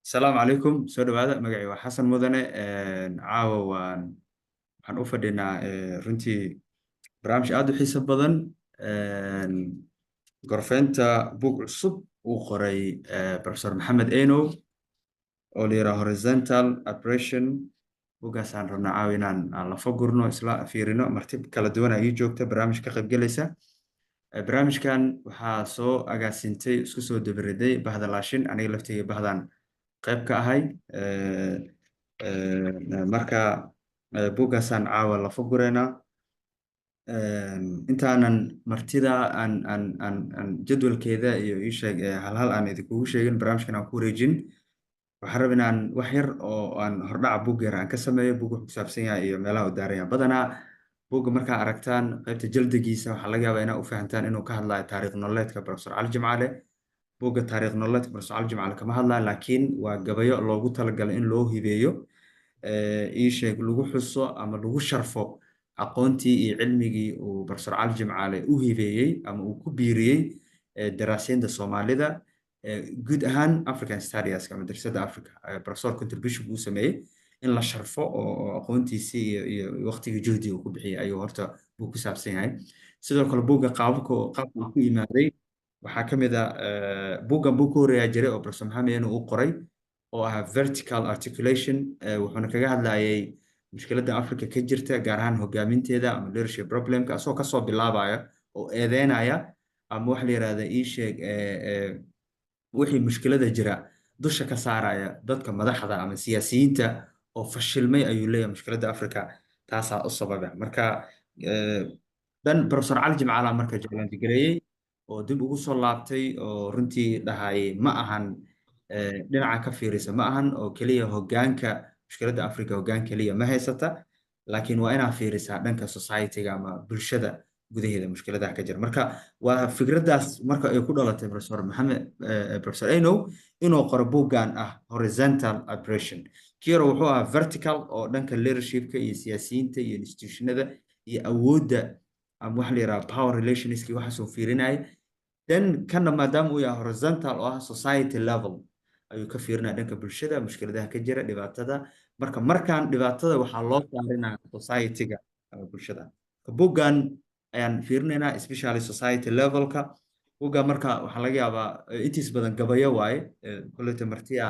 السلام عليكم سو dhawaada magacay waa Xasan Mudane caawa waxaan u fadhinaa runtii barnaamij aad u xiiso badan Gorfeynta buug cusub uu qoray Professor Maxamed Enow oo la yiraahdo Horizontal Aberration buuggaasaan rabnaa caawa inaan la fagurno isla fiirino marti kala duwan ay joogta barnaamij ka qayb galaysa barnaamijkan waxaa soo agaasintay isku soo dabariday bahda LAASHIN aniga laftayga bahdan qayb ka ahay marka buuggaasaan caawa la fagureynaa intaanan martida aan jadwalkeeda iyo ii sheeg hal aan idinkugu sheegin barnaamijkan aan ku wareejin waxaan rabaa inaan wax yar oo aan hordhaca buug yar aan ka sameeyo buug wuxuu ku saabsan yahay iyo meelaha uu daaran yahay badanaa buugga markaa aragtaan qaybta jaldigiisa waxaa laga yaabaa inaa u fahantaan inuu ka hadlayo taariikh nololeedka Professor Cali Jimale buugga taariikh nololeedka Professor Cali Jimale kama hadlayo laakiin waa gabayo loogu talagalay in loo hibeeyo ii sheeg lagu xuso ama lagu sharfo aqoontii iyo cilmigii uu Professor Cali Jimale u hibeeyey ama uu ku biiriyey daraasayinta Soomaalida guud ahaan African Studies ama daraasadda Africa Professor contribution uu sameeyey in la sharfo oo aqoontiisii iyo waqtiga juhdi uu ku bixiyay ayuu horta buug ku saabsan yahay sidoo kale buugga qaabka uu ku imaaday waxaa ka mid ah buuggan buu ku horeeyaa jiray oo Professor Maxamed Enow uu qoray oo ah vertical articulation wuxuuna kaga hadlayay mushkiladda Afrika ka jirta gaar ahaan hogaaminteeda ama leadership problemka asoo ka soo bilaabaya oo eedeynaya ama wax la yiraahdo ii sheeg wixii mushkilada jira dusha ka saaraya dadka madaxda ama siyaasiyiinta oo fashilmay ayuu leeyahay mushkiladda Afrika taasaa u sababa marka dan Professor Cali Jimale marka joogan digareeyay oo dib ugu soo laabtay oo runtii dhahay ma ahan dhinaca ka fiirisa ma ahan oo kaliya hoggaanka mushkiladda Afrika hoggaan kaliya ma haysata laakiin waa inaa fiirisaa dhanka society-ga ama bulshada gudaheeda mushkiladaha ka jira marka waa fikradaas marka ay ku dhalatay Professor Enow inuu qoro buuggan ah horizontal aberration kiro wuxuu ahaa vertical oo dhanka leadershipka iyo siyaasiyiinta iyo institutionada iyo awoodda ama wax la yiraahdo power relationski waxa soo fiirinay dan kana maadaama uu yahay horizontal oo ah society level ayuu ka fiirinaa dhanka bulshada mushkiladaha ka jira dhibaatada markaan dhibaatada waxaa loo saarinaa society-ga ama bulshada buuggan ayaan fiirinaynaa especially society levelka buugga marka waxaa laga yaabaa intiis badan gabayo waaye kulleyta martiya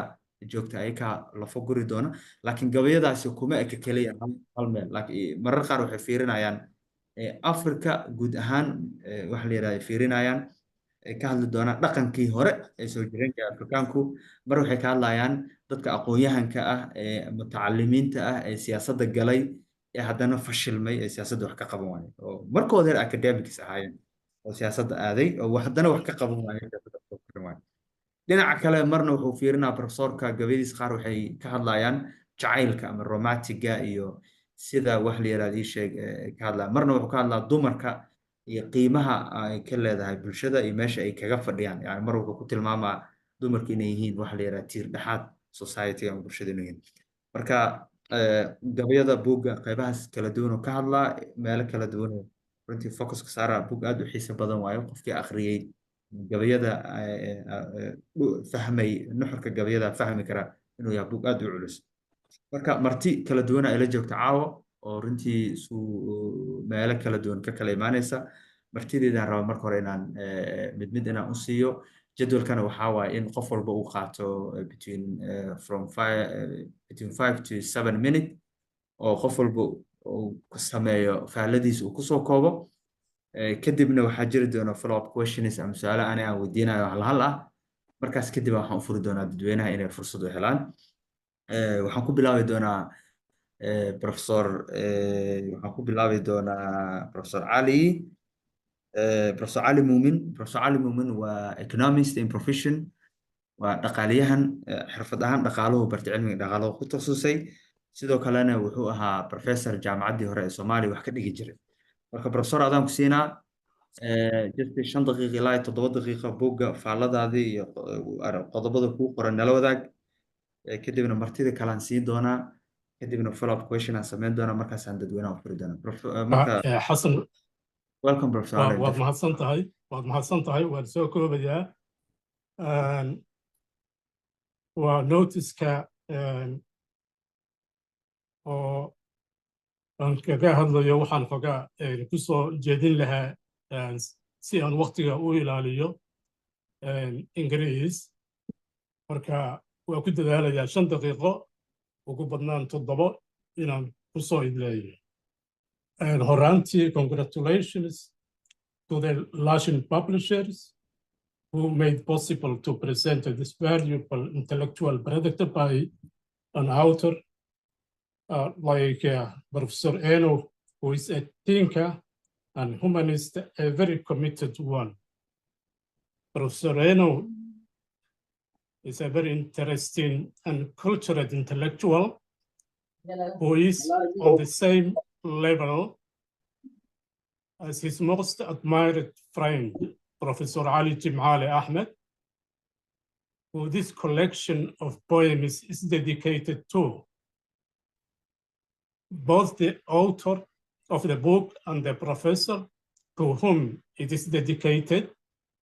joogta ay ka la foguri doona laakiin gabayadaasi kuma eka kaliya hal meel laakiin marar qaar waxay fiirinayaan Afrika guud ahaan wax la yiraahdo fiirinayaan ka hadli doonaan dhaqankii hore ee soo jireenka Afrikaanku mar waxay ka hadlayaan dadka aqoon-yahanka ah ee mutacalimiinta ah ee siyaasadda galay ee haddana fashilmay ee siyaasadda wax ka qaban waayay oo markooda hore academics ahaayeen oo siyaasadda aaday oo haddana wax ka qaban waayay dhinaca kale marna wuxuu fiirinaa professorka gabadhiis qaar waxay ka hadlayaan jacaylka ama romantiga iyo sida wax la yiraahdo sheeg ka hadlaa marna wuxuu ka hadlaa dumarka iyo qiimaha ay ka leedahay bulshada iyo meesha ay kaga fadhiyaan yani mar wuxuu ku tilmaamaa dumarka inay yihiin wax la yiraahdo tiir dhaxaad society ama bulshada inay yihiin marka gabayada buugga qaybahaas kala duwan oo ka hadlaa meelo kala duwan runtii focus ka saara buug aad u xiiso badan waayo qofkii akhriyay gabayada fahmay nuxurka gabayada fahmi kara inuu yahay buug aad u culus marka marti kala duwan ay la joogto caawa oo runtii meelo kala duwan ka kala imaanaysa martideedaan raba marka hore inaan mid inaan u siiyo jadwalkana waxaa waaye in qof walba uu qaato between 5 to 7 minutes oo qof walba uu ku sameeyo faalladiisa uu kusoo koobo kadibna waxaa jiri doona follow up questions ama su'aalo aan weydiinayo hal ah markaas kadib waxaan u furi doonaa dadweynaha inay fursad u helaan waxaan ku bilaabi doonaa Professor Ali Professor Ali Muumin waa economist in profession waa dhaqaaliyahan xirfad ahaan dhaqaaluhu bartay cilmiga dhaqaaluhu ku takhasusay sidoo kalena wuxuu ahaa professor jaamacaddii hore ee Soomaaliya wax ka dhigi jiray marka professor adaan ku siinaa just 5 daqiiqo ilaa 7 daqiiqo buugga faalladaadii iyo qodobada ku qoran nala wadaag kadibna martida kalaan siin doonaa kadibna follow up question aan sameyn doonaa markaasaan dadweynaha u furi doonaa marka xasan welcome Professor Ali waad mahadsan tahay waan soo koobayaa waa notice-ka oo aan kaga hadlayo waxaan xogaa ku soo jeedin lahaa si aan waqtiga u ilaaliyo ingiriis marka waa ku dadaalayaa 5 daqiiqo ugu badnaan 7 inaan ku soo idleeyo horaantii congratulations to the LAASHIN publishers who made possible to present this valuable intellectual product by an author like Professor Enow, who is a thinker and humanist, a very committed one. Professor Enow is a very interesting and cultured intellectual who is on the same level as his most admired friend, Professor Jimale Ahmed, who this collection of poems is dedicated to. Both the author of the book and the professor to whom it is dedicated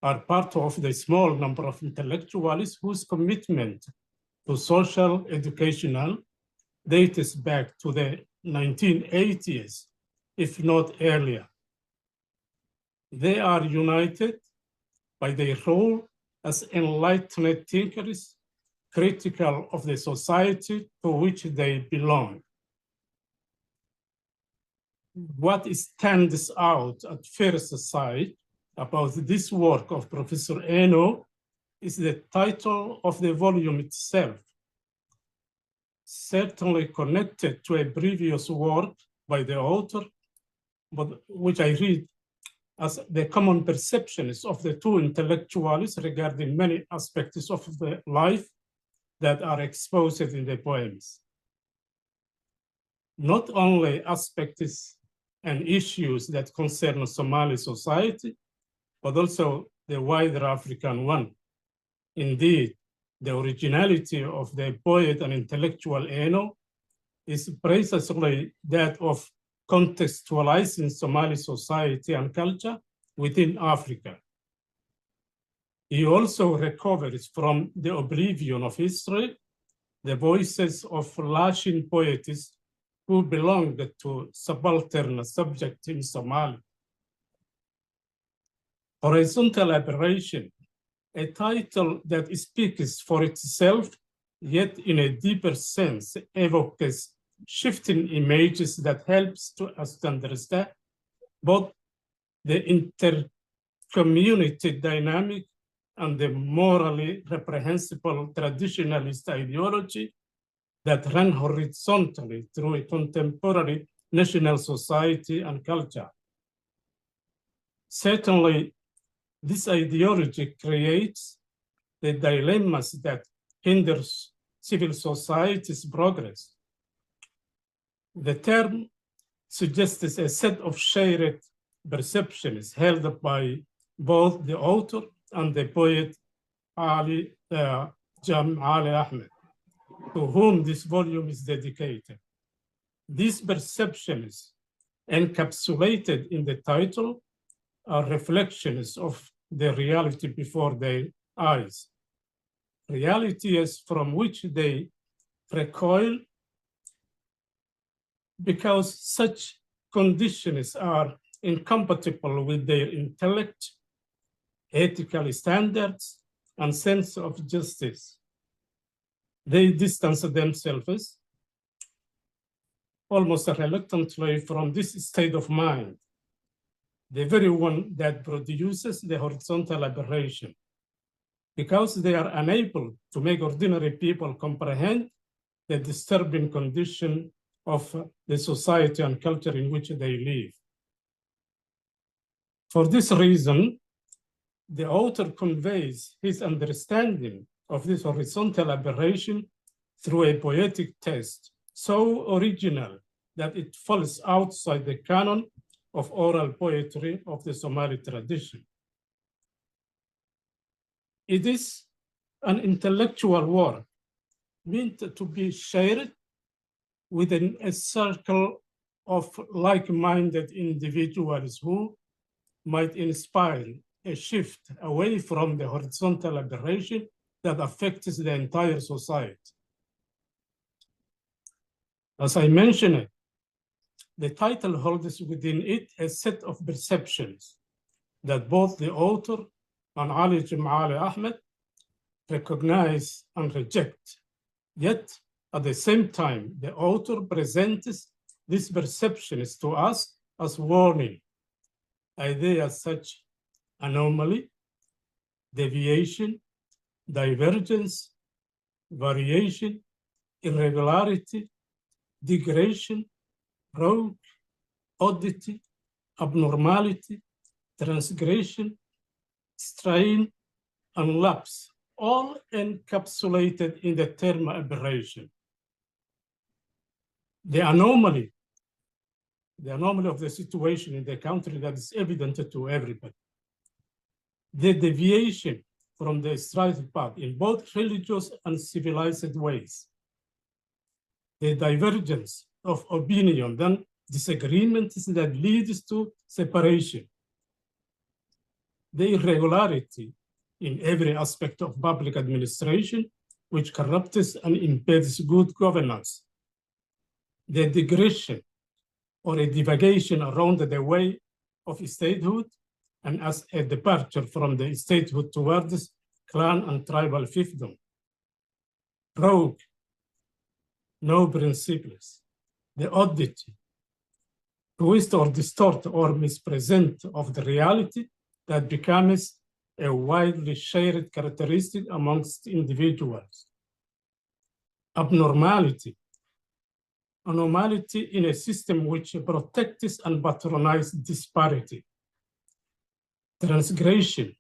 are part of the small number of intellectuals whose commitment to social educational dates back to the 1980s, if not earlier. They are united by their role as enlightened thinkers, critical of the society to which they belong. What stands out at first sight about this work of Professor Enow is the title of the volume itself, certainly connected to a previous work by the author, but which I read as the common perceptions of the two intellectuals regarding many aspects of the life that are exposed in the poems. Not only aspects and issues that concern Somali society, but also the wider African one. Indeed, the originality of the poet and intellectual Enow is precisely that of contextualizing Somali society and culture within Africa. He also recovers from the oblivion of history the voices of LAASHIN poets who belonged to subaltern subjects in Somali. Horizontal Aberration, a title that speaks for itself, yet in a deeper sense evokes shifting images that helps to us to understand both the inter-community dynamic and the morally reprehensible traditionalist ideology that ran horizontally through a contemporary national society and culture. Certainly, this ideology creates the dilemmas that hinders civil society's progress. The term suggests a set of shared perceptions held by both the author and the poet Jimale Ahmed, to whom this volume is dedicated. These perceptions, encapsulated in the title, are reflections of the reality before their eyes, realities from which they recoil because such conditions are incompatible with their intellect, ethical standards, and sense of justice. They distance themselves almost reluctantly from this state of mind, the very one that produces the horizontal aberration, because they are unable to make ordinary people comprehend the disturbing condition of the society and culture in which they live. For this reason, the author conveys his understanding of this horizontal aberration through a poetic text so original that it falls outside the canon of oral poetry of the Somali tradition. It is an intellectual work meant to be shared within a circle of like-minded individuals who might inspire a shift away from the horizontal aberration that affects the entire society. As I mentioned, the title holds within it a set of perceptions that both the author and Ali Jimale Ahmed recognize and reject. Yet, at the same time, the author presents these perceptions to us as warning, ideas such anomaly, deviation, divergence, variation, irregularity, degradation, rogue, oddity, abnormality, transgression, strain, and lapse, all encapsulated in the term aberration. The anomaly of the situation in the country that is evident to everybody. The deviation from the straight path in both religious and civilized ways. The divergence of opinion, then disagreements that leads to separation. The irregularity in every aspect of public administration, which corrupts and impedes good governance. The digression or a divagation around the way of statehood and as a departure from the statehood towards clan and tribal fiefdom. Rogue, no principles. The oddity, twist or distort or mispresent of the reality that becomes a widely shared characteristic amongst individuals. Abnormality, anomality in a system which protects and patronizes disparity. Transgression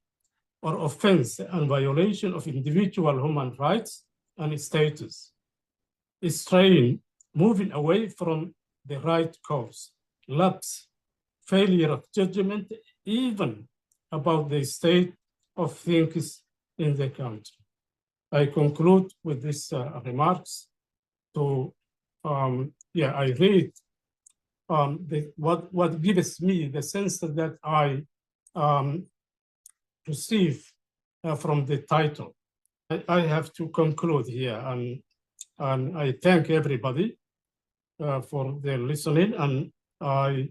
or offense and violation of individual human rights and status. Strain, moving away from the right course. Lapse, failure of judgment, even about the state of things in the country. I conclude with these remarks. I read what gives me the sense that I receive from the title. I have to conclude here, and I thank everybody for their listening, and I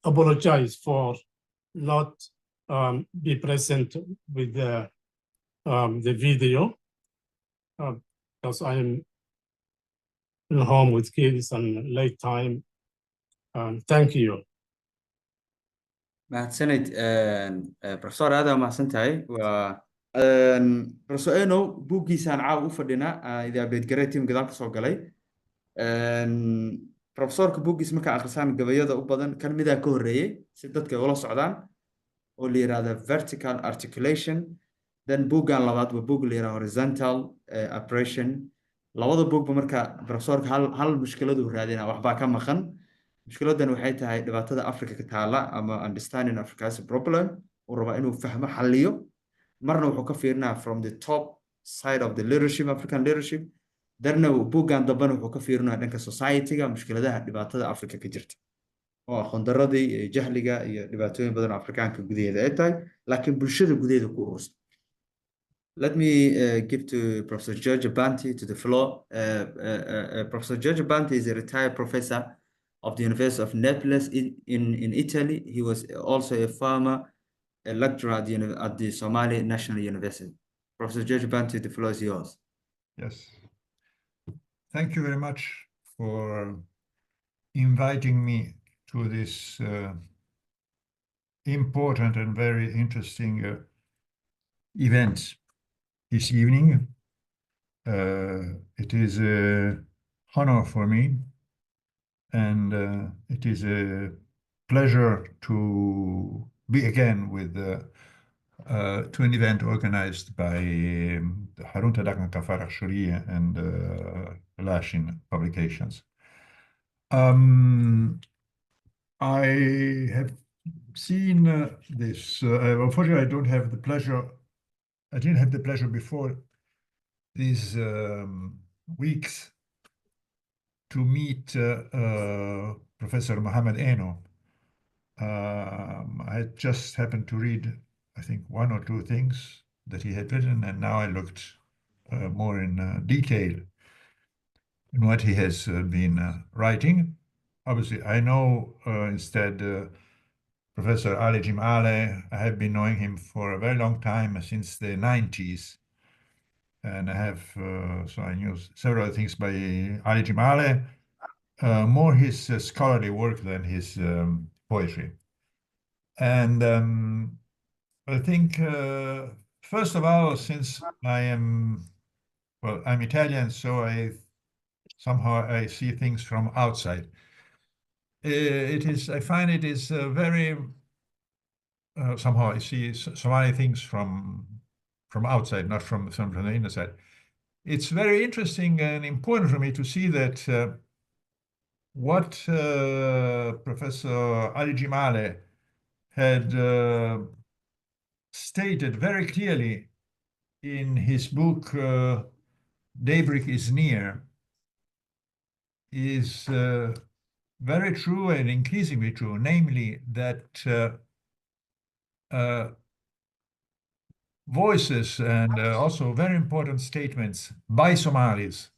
apologize for not be present with the video because I am home with kids and late time. Thank you. mahadsanid professor aad mahadsan tahay waa professor Enow buuggiisaan caaw u fadhinaa idaa beedgaray team gadaal ka soo galay professorka buuggiis markaa akhrisaan gabayada u badan kan midaa ka horreeyey si dadka ula socdaan oo la yiraahdo vertical articulation then buuggan labaad waa buug la yiraahdo horizontal operation labada buugba marka professorka hal mushkiladu raadina waxbaa ka maqan mushkiladan waxay tahay dhibaatada Afrika ka taala ama understanding Africa as a problem oo raba inuu fahmo xalliyo marna wuxuu ka fiirinaa from the top side of the leadership African leadership darna buuggan dambana wuxuu ka fiirinaa dhanka society-ga mushkiladaha dhibaatada Afrika ka jirta oo aqoon daradii iyo jahliga iyo dhibaatooyin badan oo Afrikaanka gudaheeda ay tahay laakiin bulshada gudaheeda ku urursan. Let me give to Professor Giorgio Banti to the floor. Professor Giorgio Banti is a retired professor of the University of Naples in Italy. He was also a former lecturer at the Somali National University. Professor Giorgio Banti, the floor is yours. Yes. Thank you very much for inviting me to this important and very interesting event this evening. It is an honor for me, and it is a pleasure to be again with to an event organized by Dhaqanka and LAASHIN publications. I have seen this. Unfortunately, I didn't have the pleasure before these weeks to meet Professor Mohammed Enow. I just happened to read, I think, one or two things that he had written, and now I looked more in detail in what he has been writing. Obviously, I know instead Professor Ali Jimale. I have been knowing him for a very long time, since the 90s. And I have, so I knew several things by Ali Jimale, more his scholarly work than his poetry. And I think, first of all, since I'm Italian, so I see things from outside. I find it is very, somehow I see so many things from outside, not from the inner side. It's very interesting and important for me to see that what Professor Ali Jimale had stated very clearly in his book Daybreak is Near is very true and increasingly true, namely that voices and also very important statements by Somalis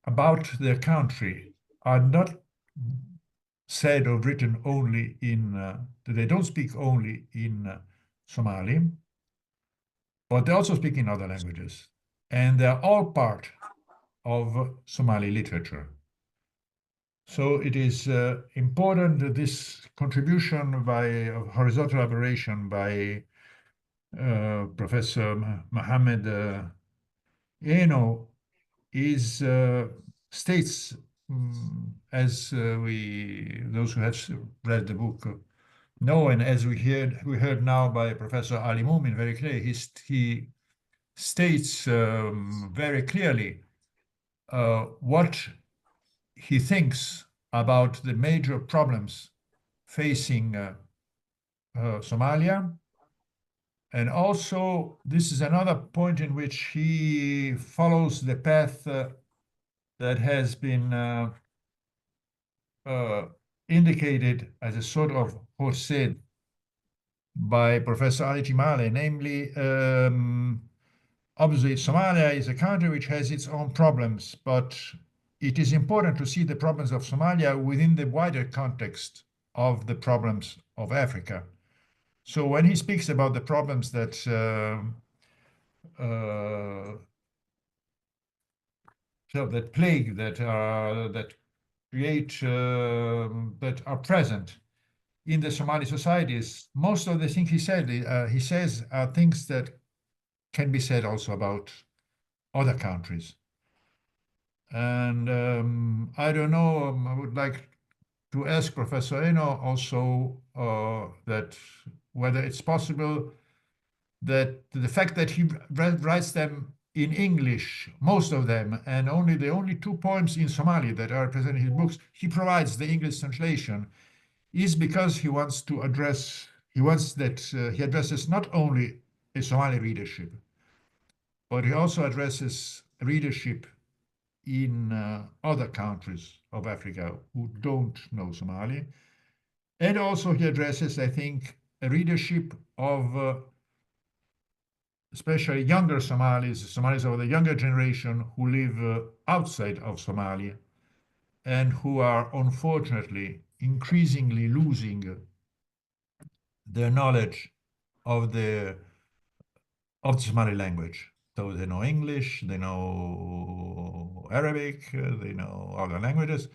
about their country are not said or written only they don't speak only in Somali, but they also speak in other languages. And they're all part of Somali literature. So it is important that this contribution by horizontal aberration by Professor Mohammed Enow states, as those who have read the book know, and as we heard now by Professor Ali Mumin very clearly, he states very clearly what he thinks about the major problems facing Somalia. And also, this is another point in which he follows the path that has been indicated as a sort of Horsed by Professor Ali Jimale, namely, obviously, Somalia is a country which has its own problems, but it is important to see the problems of Somalia within the wider context of the problems of Africa. So when he speaks about the problems that plague, that create, that are present in the Somali societies, most of the things he says are things that can be said also about other countries. And I don't know, I would like to ask Professor Enow also that whether it's possible that the fact that he writes them in English, most of them, and the only 2 poems in Somali that are presented in his books, he provides the English translation, is because he addresses not only a Somali readership, but he also addresses readership in other countries of Africa who don't know Somali. And also he addresses, I think, a readership of especially younger Somalis of the younger generation who live outside of Somalia and who are unfortunately increasingly losing their knowledge of the Somali language. So they know English, they know Arabic, they know other languages,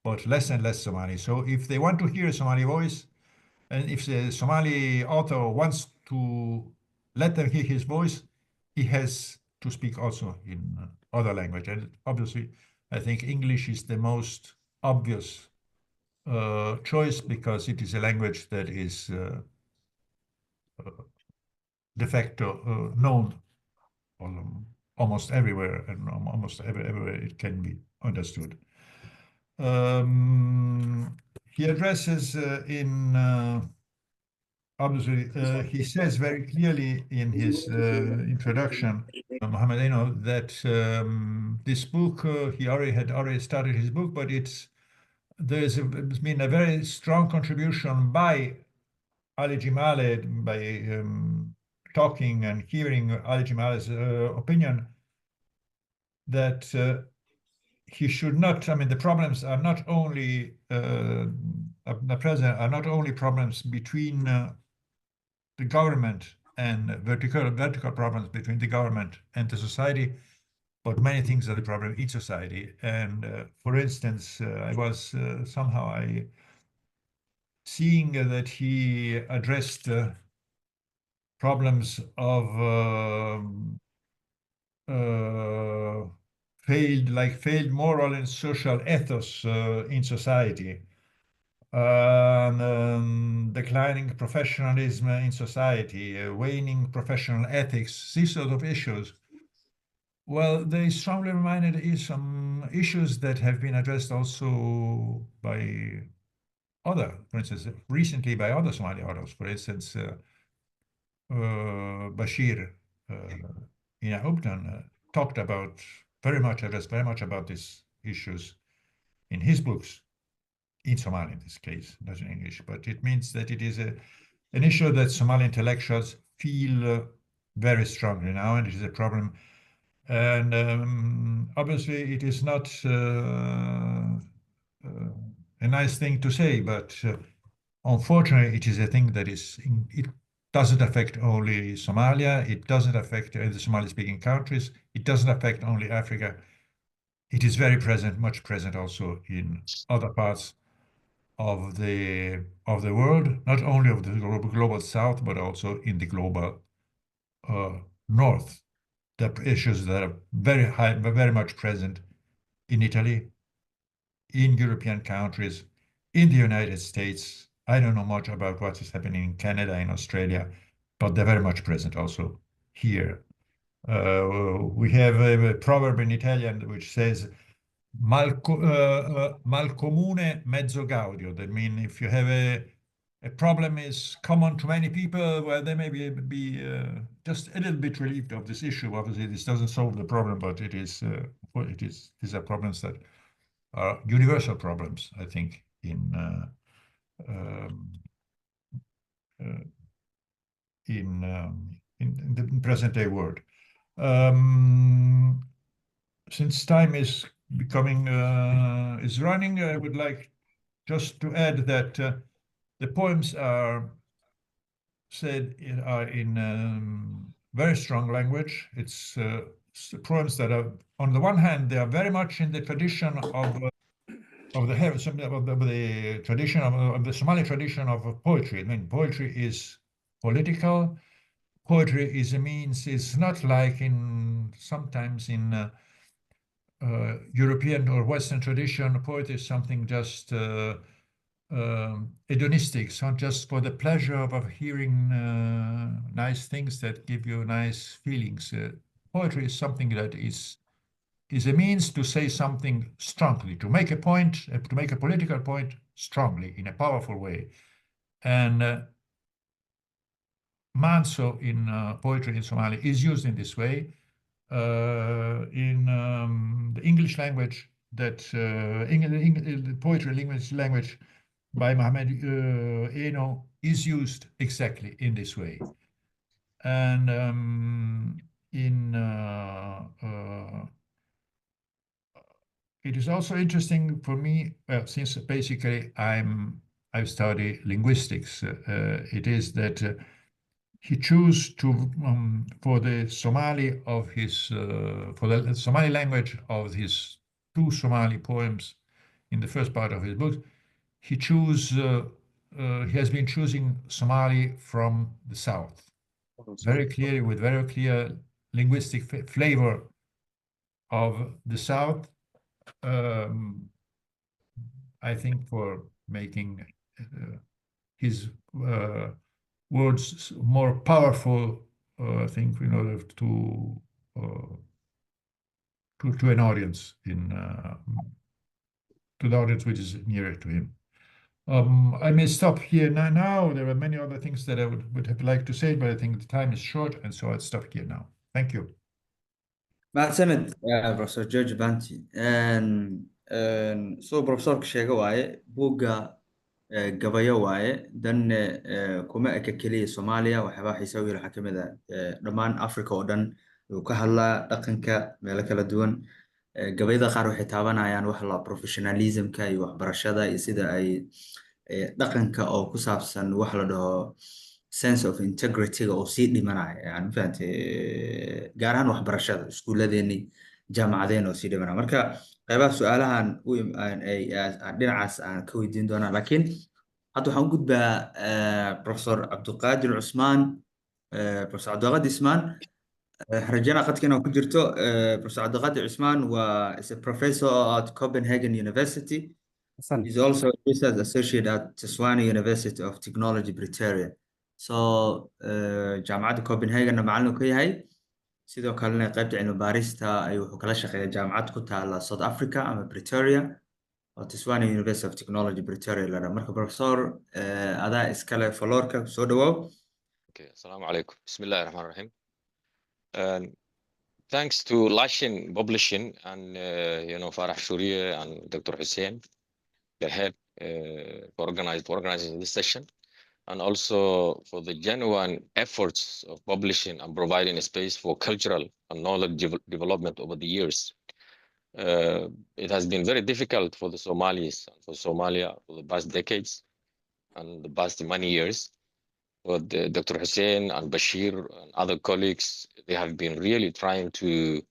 but less and less Somali. So if they want to hear a Somali voice, and if the Somali author wants to let them hear his voice, he has to speak also in other language. And obviously, I think English is the most obvious choice because it is a language that is de facto known almost everywhere, and almost everywhere it can be understood. He addresses obviously, he says very clearly in his introduction, Mohammed Enow, that this book, he had already started his book, but it's been a very strong contribution by Ali Jimale, by talking and hearing Ali Jimale's opinion, that he should not, I mean, the problems are not only present, are not only problems between the government and vertical problems between the government and the society, but many things are the problem in society. And for instance, I was somehow seeing that he addressed problems of failed moral and social ethos in society, declining professionalism in society, waning professional ethics, these sort of issues. Well, they strongly reminded some issues that have been addressed also by for instance, recently by other Somali authors. For instance, Bashir in Upton addressed very much about these issues in his books, in Somali in this case, not in English. But it means that it is an issue that Somali intellectuals feel very strongly now, and it is a problem. And obviously, it is not a nice thing to say, but unfortunately, it is a thing that it doesn't affect only Somalia. It doesn't affect the Somali-speaking countries. It doesn't affect only Africa. It is very present, much present also in other parts of the world, not only of the global South, but also in the global North. The issues that are very much present in Italy, in European countries, in the United States. I don't know much about what is happening in Canada, in Australia, but they're very much present also here. We have a proverb in Italian which says, mal comune mezzo gaudio. That means if you have a problem is common to many people, well, they may be just a little bit relieved of this issue. Obviously, this doesn't solve the problem, but these are problems that are universal problems, I think, in the present day world. Since time is running, I would like just to add that the poems are in very strong language. It's poems that are, on the one hand, they are very much in the tradition of the tradition of the Somali tradition of poetry. I mean, poetry is political. Poetry is a means. It's not like sometimes in European or Western tradition. Poetry is something just hedonistic, so just for the pleasure of hearing nice things that give you nice feelings. Poetry is something that is a means to say something strongly, to make a point, to make a political point strongly in a powerful way. And manso in poetry in Somali is used in this way. In the English language, that the poetry language by Mohammed Enow is used exactly in this way. And it is also interesting for me, since basically I study linguistics, it is that he chose to for the Somali of his for the Somali language of his two Somali poems in the first part of his book. He has been choosing Somali from the South, very clearly, with very clear linguistic flavor of the South. I think for making his words more powerful, I think, in order to an audience to the audience which is nearer to him. I may stop here now. There are many other things that I would have liked to say, but I think the time is short, and so I'll stop here now. Thank you. mahadsaned Professor Giorgio Banti. Soo professorka sheega waaye buugga gabayo waaye dan kuma eka keliya Soomaaliya waxyaabaha xiisaha u yar waxaa ka mid ah dhammaan Africa oo dhan uu ka hadlaa dhaqanka meelo kala duwan. Gabayada qaar waxay taabanayaan wax la professionalismka iyo waxbarashada iyo sida ay dhaqanka oo ku saabsan wax la dhaho sense of integrity-ga oo sii dhimanaya yani fahantay gaar ahaan waxbarashada iskuuladeeni jaamacadeen oo sii dhimanaya marka qaybaha su-aalahan dhinacaas aan ka weydiin doonaa laakiin hadda waxaan u gudbaa Professor Cabdulqaadir Cismaan Professor Cabdulqaadir Cismaan rajana qadka inaan ku jirto Professor Cabdulqaadir Cismaan is a professor at Copenhagen University. He's also a research associate at Tasmania University of Technology, Pretoria. So, jaamacadda Copenhagen macallin ka yahay. Sidoo kalena qaybta cilmi baarista ayuu wuxuu kala shaqeeyaa jaamacad ku taala South Africa ama Pretoria oo Tasmania University of Technology, Pretoria la dhaho. Marka professor adaa iskale faloorka soo dhawow. Okay, assalamu alaikum. Bismillahir Rahmanir Rahim. Thanks to LAASHIN Publishing and Faarax Shuriye and Dr. Hussein, the head for organizing this session, and also for the genuine efforts of publishing and providing a space for cultural and knowledge development over the years. It has been very difficult for the Somalis and for Somalia for the past decades and the past many years. But Dr. Hussein and Bashir and other colleagues, they have been really trying to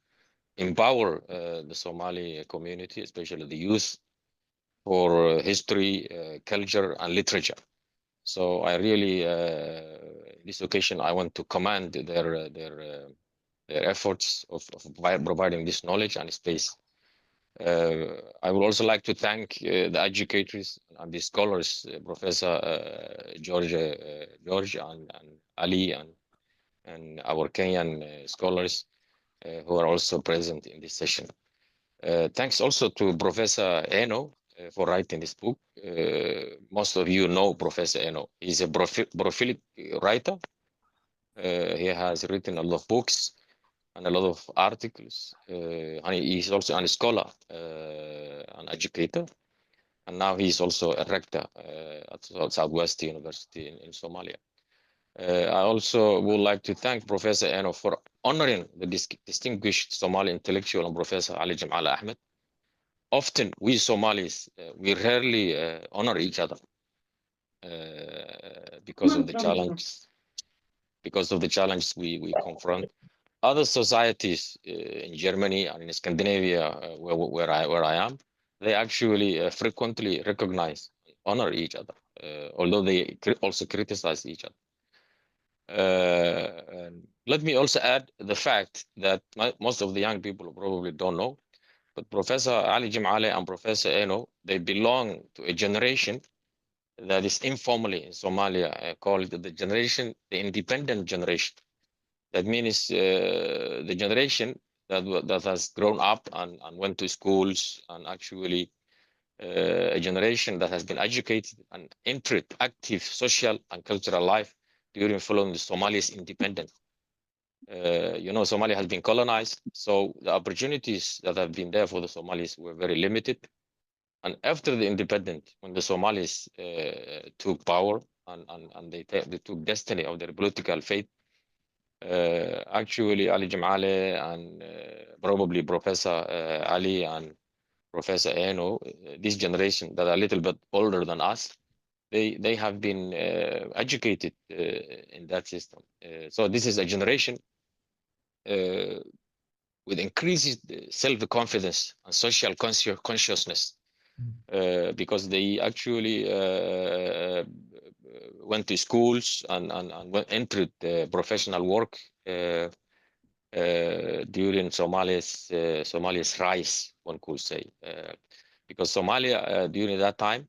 empower the Somali community, especially the youth, for history, culture, and literature. So I really, this occasion, I want to commend their efforts of providing this knowledge and space. I would also like to thank the educators and the scholars, Professor George and Ali and our Kenyan scholars who are also present in this session. Thanks also to Professor Enow for writing this book. Most of you know Professor Enow. He's a prolific writer. He has written a lot of books and a lot of articles. And he's also a scholar, an educator. And now he's also a rector at Southwest University in Somalia. I also would like to thank Professor Enow for honoring the distinguished Somali intellectual and Professor Ali Jimale Ahmed. Often we Somalis, we rarely honor each other because of the challenges we confront. Other societies in Germany and in Scandinavia, where I am, they actually frequently recognize, honor each other, although they also criticize each other. Let me also add the fact that most of the young people probably don't know, but Professor Ali Jimale and Professor Enow, they belong to a generation that is informally in Somalia called the independent generation. That means the generation that has grown up and went to schools and actually a generation that has been educated and entered active social and cultural life during following the Somali's independence. Somalia has been colonized, so the opportunities that have been there for the Somalis were very limited. And after the independence, when the Somalis took power and they took destiny of their political fate, actually Ali Jimale and probably Professor Ali and Professor Enow, this generation that are a little bit older than us, they have been educated in that system. So this is a generation with increased self-confidence and social consciousness because they actually went to schools and entered professional work during Somalia's rise, one could say, because Somalia during that time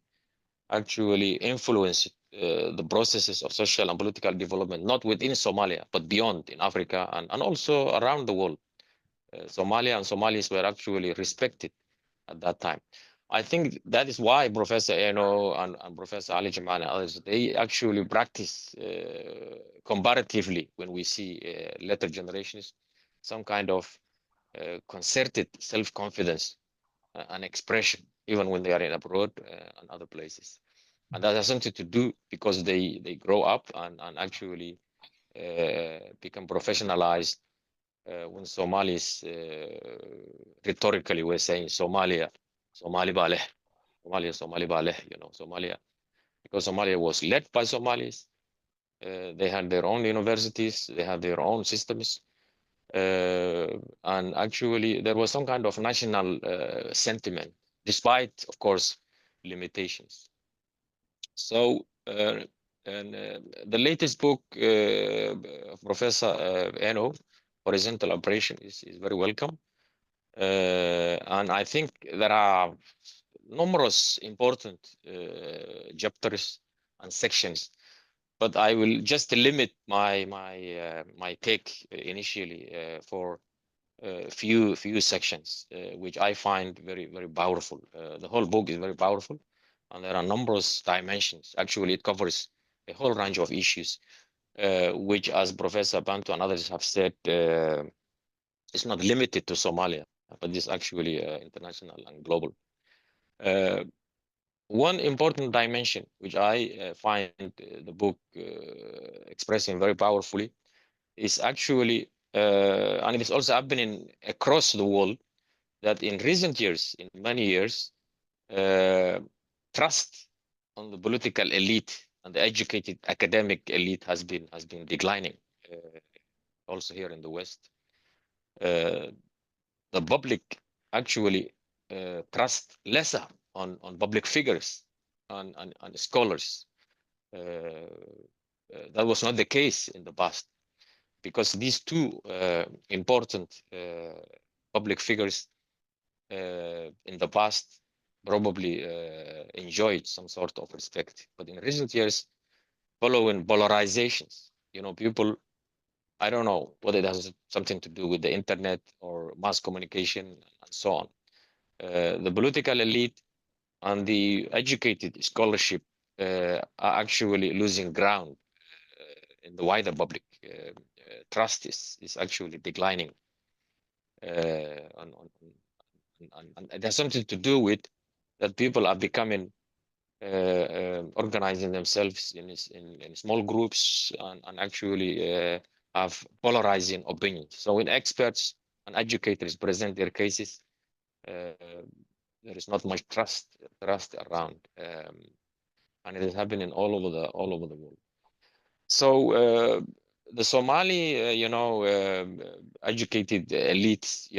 actually influenced the processes of social and political development, not within Somalia, but beyond in Africa and also around the world. Somalia and Somalis were actually respected at that time. I think that is why Professor Enow and Professor Ali Jimale and others, they actually practice comparatively when we see later generations, some kind of concerted self-confidence and expression, even when they are in abroad and other places. And that has something to do because they grow up and actually become professionalized. When Somalis rhetorically were saying Somalia, Somali ba leh, Somali ba leh, Somalia, because Somalia was led by Somalis. They had their own universities, they had their own systems. And actually there was some kind of national sentiment, despite, of course, limitations. So, the latest book of Professor Enow, Horizontal Operation, is very welcome. And I think there are numerous important chapters and sections, but I will just limit my take initially for few sections, which I find very powerful. The whole book is very powerful, and there are numerous dimensions. Actually, it covers a whole range of issues, which, as Professor Bantu and others have said, it's not limited to Somalia, but it's actually international and global. One important dimension, which I find the book expressing very powerfully, is actually, and it is also happening across the world, that in recent years, in many years, trust on the political elite and the educated academic elite has been declining, also here in the West. The public actually trust lesser on public figures and scholars. That was not the case in the past, because these two important public figures in the past probably enjoyed some sort of respect. But in recent years, following polarizations, people, I don't know whether it has something to do with the internet or mass communication and so on. The political elite and the educated scholarship are actually losing ground in the wider public. Trust is actually declining. And it has something to do with that people are becoming organizing themselves in small groups and actually have polarizing opinions. So when experts and educators present their cases, there is not much trust around, and it is happening all over the world. So the Somali, educated elites,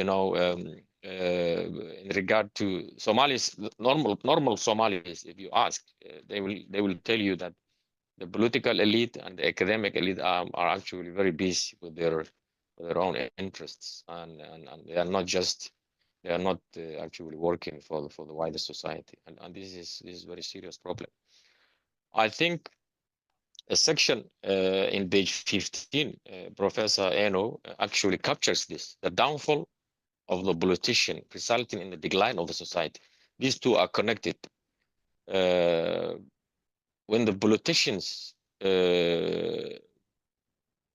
in regard to Somalis, normal Somalis, if you ask, they will tell you that the political elite and the academic elite are actually very busy with their own interests, and they are not actually working for the wider society, and this is a very serious problem. I think a section in page 15, Professor Enow actually captures this, the downfall of the politician resulting in the decline of the society. These two are connected. When the politicians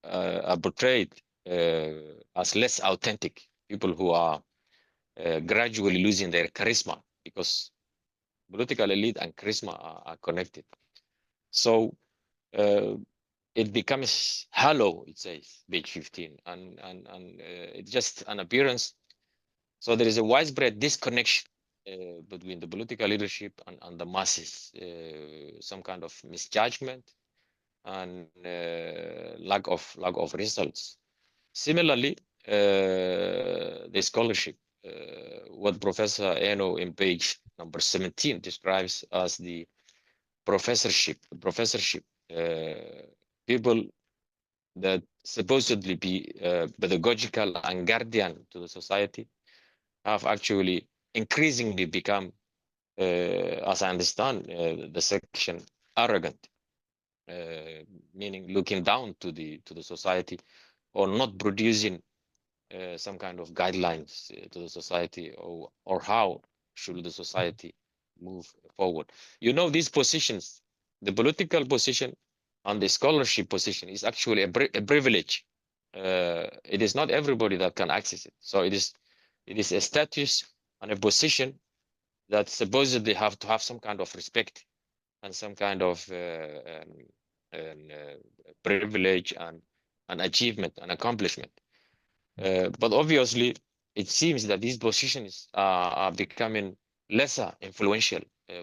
are portrayed as less authentic, people who are gradually losing their charisma, because political elite and charisma are connected. So it becomes hollow, it says, page 15, and it's just an appearance. So there is a widespread disconnection between the political leadership and the masses, some kind of misjudgment and lack of results. Similarly, the scholarship, what Professor Enow in page number 17 describes as the professorship, people that supposedly be pedagogical and guardian to the society have actually increasingly become, as I understand the section, arrogant, meaning looking down to the society, or not producing some kind of guidelines to the society, or how should the society move forward. These positions, the political position and the scholarship position, is actually a privilege. It is not everybody that can access it. So it is a status and a position that supposedly have to have some kind of respect and some kind of privilege and achievement and accomplishment. But obviously, it seems that these positions are becoming lesser influential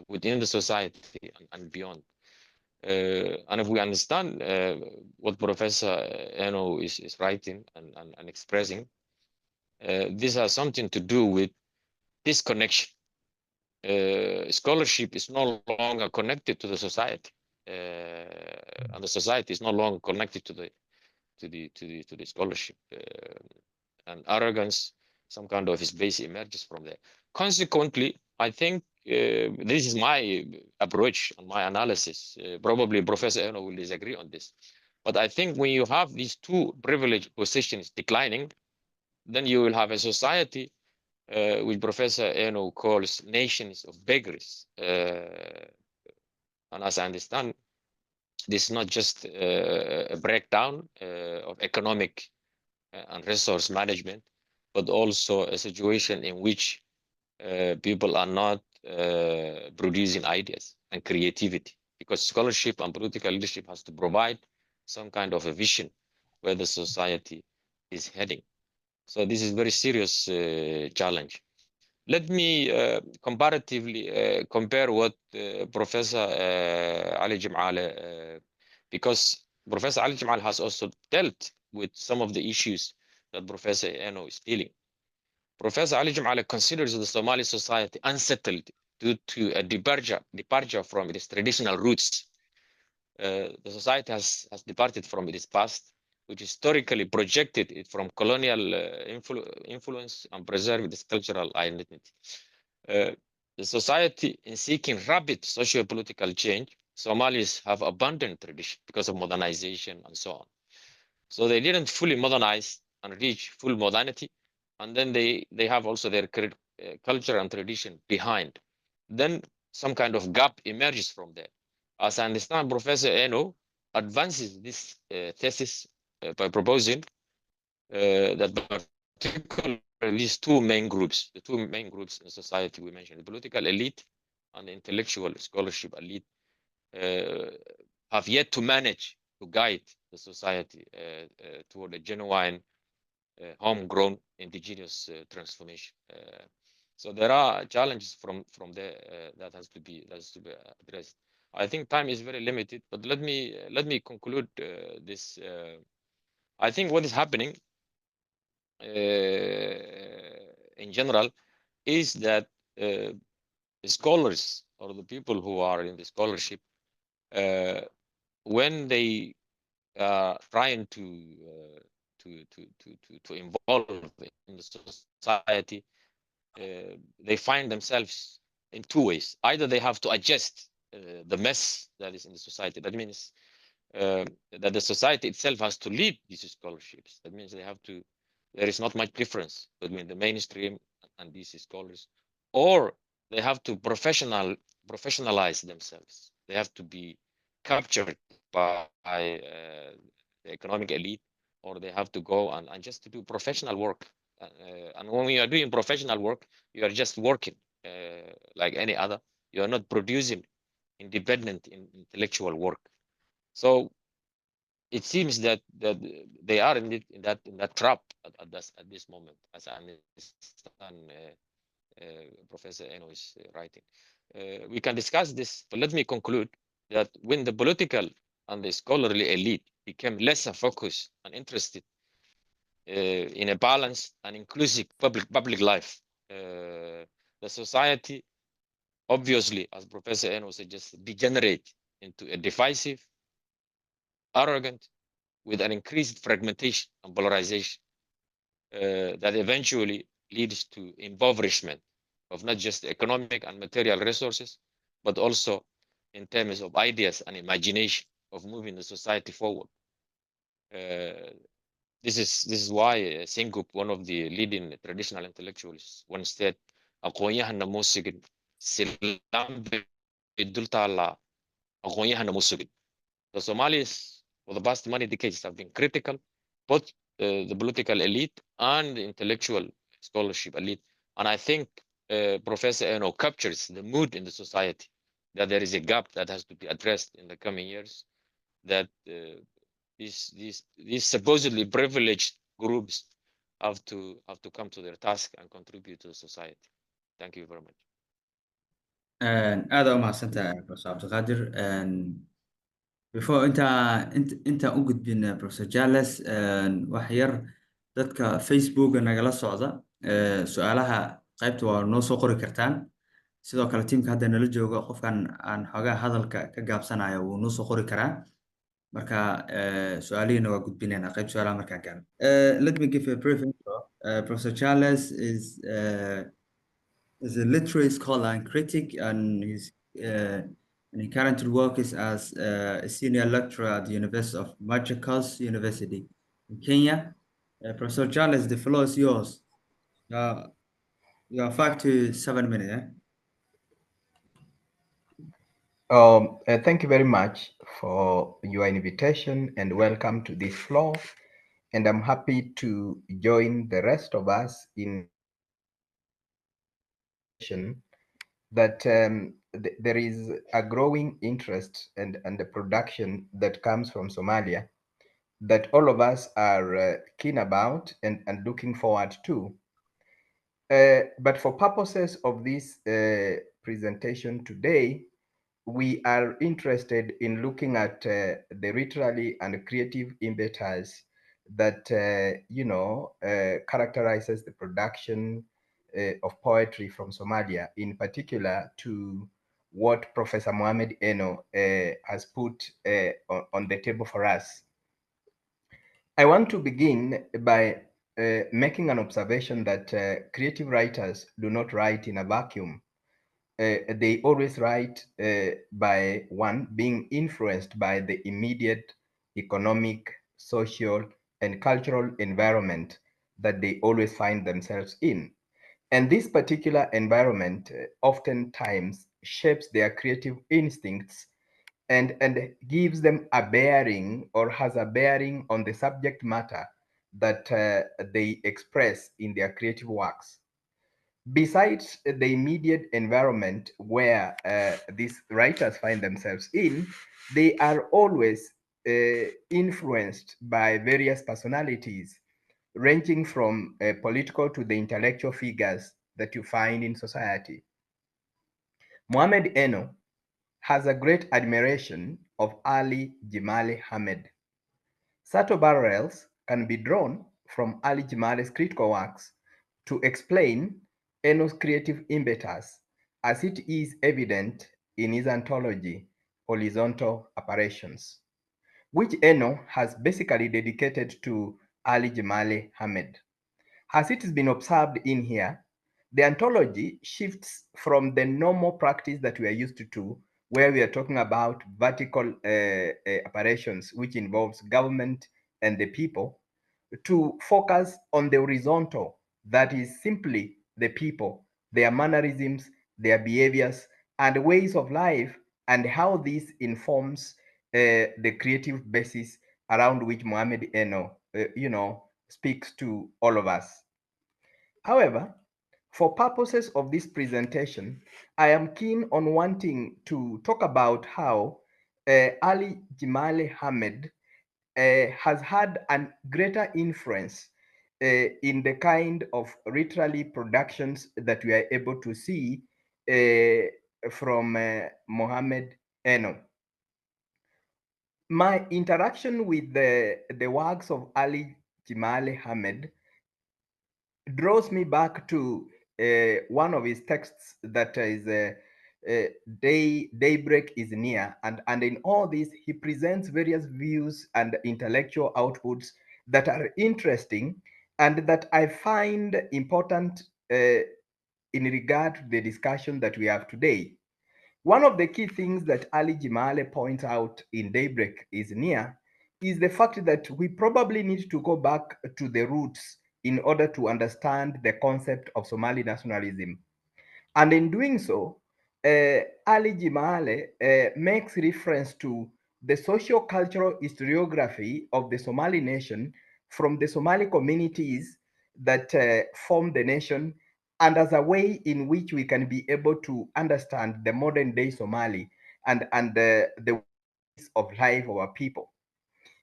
within the society and beyond. And if we understand what Professor Enow is writing and expressing, this has something to do with disconnection. Scholarship is no longer connected to the society, and the society is no longer connected to the scholarship. And arrogance, some kind of space emerges from there. Consequently, I think this is my approach and my analysis. Probably Professor Enow will disagree on this. But I think when you have these two privileged positions declining, then you will have a society which Professor Enow calls nations of beggars. And as I understand, this is not just a breakdown of economic and resource management, but also a situation in which people are not producing ideas and creativity, because scholarship and political leadership has to provide some kind of a vision where the society is heading. So this is a very serious challenge. Let me comparatively compare what Professor Ali Jimale, because Professor Ali Jimale has also dealt with some of the issues that Professor Enow is dealing. Professor Ali Jimale considers the Somali society unsettled due to a departure from its traditional roots. The society has departed from its past, which historically projected it from colonial influence and preserved its cultural identity. The society, in seeking rapid socio-political change, Somalis have abandoned tradition because of modernization and so on. So they didn't fully modernize and reach full modernity, and then they have also their culture and tradition behind. Then some kind of gap emerges from there. As I understand, Professor Enow advances this thesis by proposing that particularly these two main groups, the two main groups in society we mentioned, the political elite and the intellectual scholarship elite, have yet to manage to guide the society toward a genuine, homegrown, indigenous transformation. So there are challenges from there that has to be addressed. I think time is very limited, but let me conclude this. I think what is happening in general is that scholars or the people who are in the scholarship, when they are trying to involve in the society, they find themselves in two ways. Either they have to adjust the mess that is in the society. That means that the society itself has to lead these scholarships. That means they have to. There is not much difference between the mainstream and these scholars, or they have to professionalize themselves. They have to be captured by the economic elite, or they have to go and just to do professional work. And when you are doing professional work, you are just working like any other. You are not producing independent intellectual work. So it seems that they are in that trap at this moment, as I understand Professor Enow is writing. We can discuss this, but let me conclude that when the political and the scholarly elite became lesser focused and interested in a balanced and inclusive public life, the society obviously, as Professor Enow suggests, degenerate into a divisive, arrogant, with an increased fragmentation and polarization that eventually leads to impoverishment of not just economic and material resources, but also in terms of ideas and imagination of moving the society forward. This is why Sengup, one of the leading traditional intellectuals, once said, "Aqoonyahana muu sugin, silaan bay dul taallaa, aqoonyahana muu sugin." The Somalis, for the past many decades, have been critical, both the political elite and the intellectual scholarship elite. And I think Professor Enow captures the mood in the society that there is a gap that has to be addressed in the coming years, that these supposedly privileged groups have to come to their task and contribute to the society. Thank you very much. aad u mahadsantahay Professor Cabdulqaadir. Before inta u gudbin Professor Charles, wax yar dadka Facebook nagala socda su'aalaha qaybta waa noo soo qori kartaan. Sidoo kale teamka hadda nala jooga qofkan aan xogaa hadalka ka gaabsanayo wuu noo soo qori karaa. Marka su'aalihiina waa gudbinaynaa qayb su'aalaha markaan gaarno. Let me give a brief intro. Professor Charles is a literary scholar and critic, and he currently works as a senior lecturer at the University of Machakos University in Kenya. Professor Charles, the floor is yours. You have 5 to 7 minutes. Thank you very much for your invitation and welcome to this floor. And I'm happy to join the rest of us in that there is a growing interest and the production that comes from Somalia that all of us are keen about and looking forward to. But for purposes of this presentation today, we are interested in looking at the literary and creative impetus that characterizes the production of poetry from Somalia, in particular to what Professor Mohamed Enow has put on the table for us. I want to begin by making an observation that creative writers do not write in a vacuum. They always write by being influenced by the immediate economic, social, and cultural environment that they always find themselves in. And this particular environment oftentimes shapes their creative instincts and gives them a bearing or has a bearing on the subject matter that they express in their creative works. Besides the immediate environment where these writers find themselves in, they are always influenced by various personalities, ranging from political to the intellectual figures that you find in society. Mohamed Enow has a great admiration of Ali Jimale Ahmed. Subtle parallels can be drawn from Ali Jimale's critical works to explain Enow's creative impetus, as it is evident in his anthology, Horizontal Apparitions, which Enow has basically dedicated to Ali Jimale Ahmed. As it has been observed in here, the anthology shifts from the normal practice that we are used to, where we are talking about vertical apparitions, which involves government and the people, to focus on the horizontal, that is simply the people, their mannerisms, their behaviors, and ways of life, and how this informs the creative basis around which Mohamed Enow, speaks to all of us. However, for purposes of this presentation, I am keen on wanting to talk about how Ali Jimale Ahmed has had a greater influence in the kind of literary productions that we are able to see from Mohamed Enow. My interaction with the works of Ali Jimale Ahmed draws me back to one of his texts that is Daybreak is Near, and in all this he presents various views and intellectual outputs that are interesting and that I find important in regard to the discussion that we have today. One of the key things that Ali Jimale points out in Daybreak is Near is the fact that we probably need to go back to the roots in order to understand the concept of Somali nationalism. And in doing so, Ali Jimale makes reference to the socio-cultural historiography of the Somali nation from the Somali communities that form the nation and as a way in which we can be able to understand the modern day Somali and the ways of life of our people.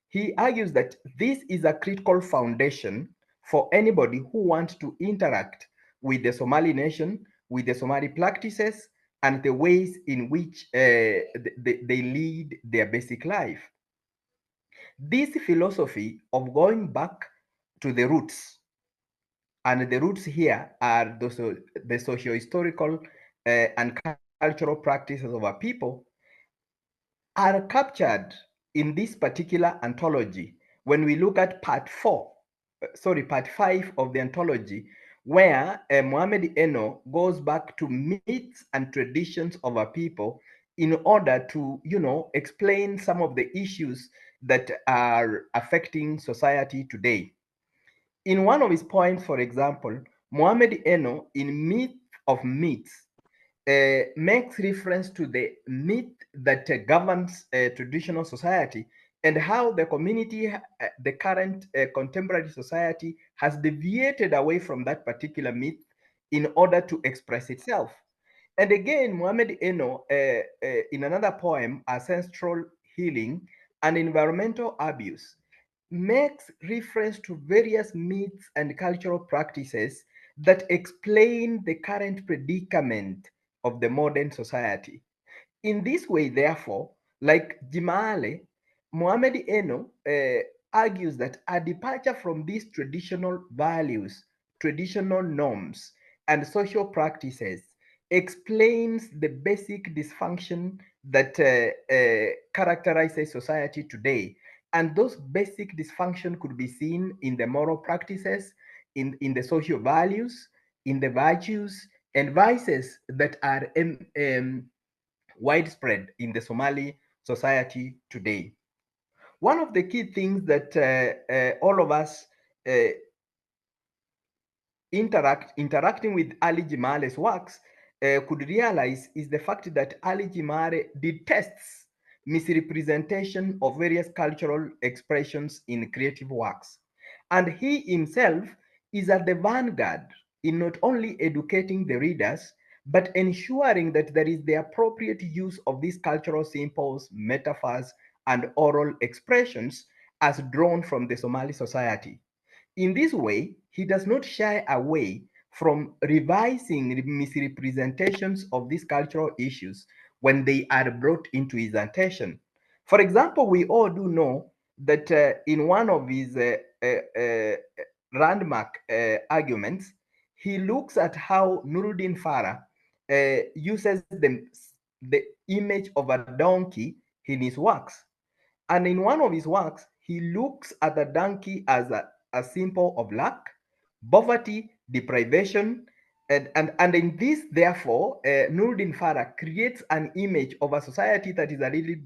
He argues that this is a critical foundation for anybody who wants to interact with the Somali nation, with the Somali practices, and the ways in which they lead their basic life. This philosophy of going back to the roots, and the roots here are the socio-historical and cultural practices of our people, are captured in this particular anthology when we look at part 5 of the anthology, where Mohamed Enow goes back to myths and traditions of our people in order to, explain some of the issues that are affecting society today. In one of his poems, for example, Mohamed Enow, in Myth of Myths, makes reference to the myth that governs traditional society and how the community, the current contemporary society, has deviated away from that particular myth in order to express itself. And again, Mohamed Enow, in another poem, Ancestral Healing and Environmental Abuse, makes reference to various myths and cultural practices that explain the current predicament of the modern society. In this way, therefore, like Jimale, Mohamed Enow argues that a departure from these traditional values, traditional norms, and social practices explains the basic dysfunction that characterizes society today. And those basic dysfunction could be seen in the moral practices, in the social values, in the virtues and vices that are widespread in the Somali society today. One of the key things that all of us interacting with Ali Jimale's works could realize is the fact that Ali Jimale detests misrepresentation of various cultural expressions in creative works. And he himself is at the vanguard in not only educating the readers, but ensuring that there is the appropriate use of these cultural symbols, metaphors, and oral expressions as drawn from the Somali society. In this way, he does not shy away from revising misrepresentations of these cultural issues when they are brought into his attention. For example, we all do know that in one of his landmark arguments, he looks at how Nuruddin Farah uses the image of a donkey in his works. And in one of his works, he looks at the donkey as a symbol of luck, poverty, deprivation, and in this, therefore, Nuruddin Farah creates an image of a society that is a little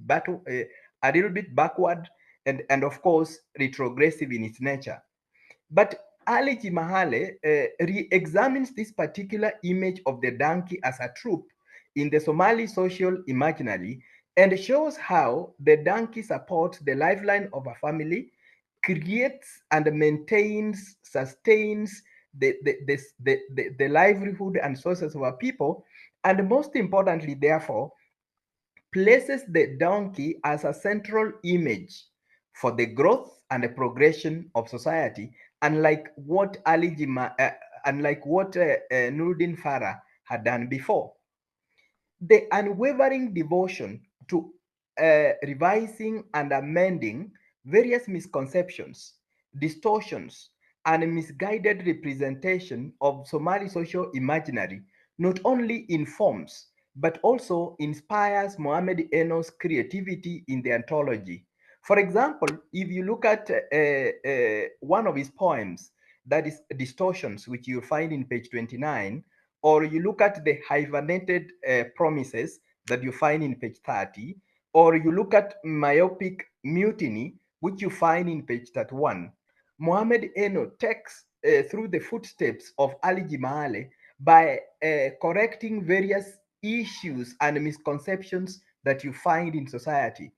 bit backward and of course, retrogressive in its nature. But Ali Jimale re-examines this particular image of the donkey as a trope in the Somali social imaginary and shows how the donkey supports the lifeline of a family, creates and maintains, sustains the livelihood and sources of our people, and most importantly, therefore, places the donkey as a central image for the growth and the progression of society, unlike what Nuruddin Farah had done before. The unwavering devotion to revising and amending various misconceptions, distortions, and misguided representation of Somali social imaginary not only informs but also inspires Mohamed Enow's creativity in the anthology. For example, if you look at one of his poems, that is Distortions, which you'll find in page 29, or you look at the hyphenated promises that you find in page 30, or you look at Myopic Mutiny, which you find in page 31, Mohamed Enow takes through the footsteps of Ali Jimale by correcting various issues and misconceptions that you find in society.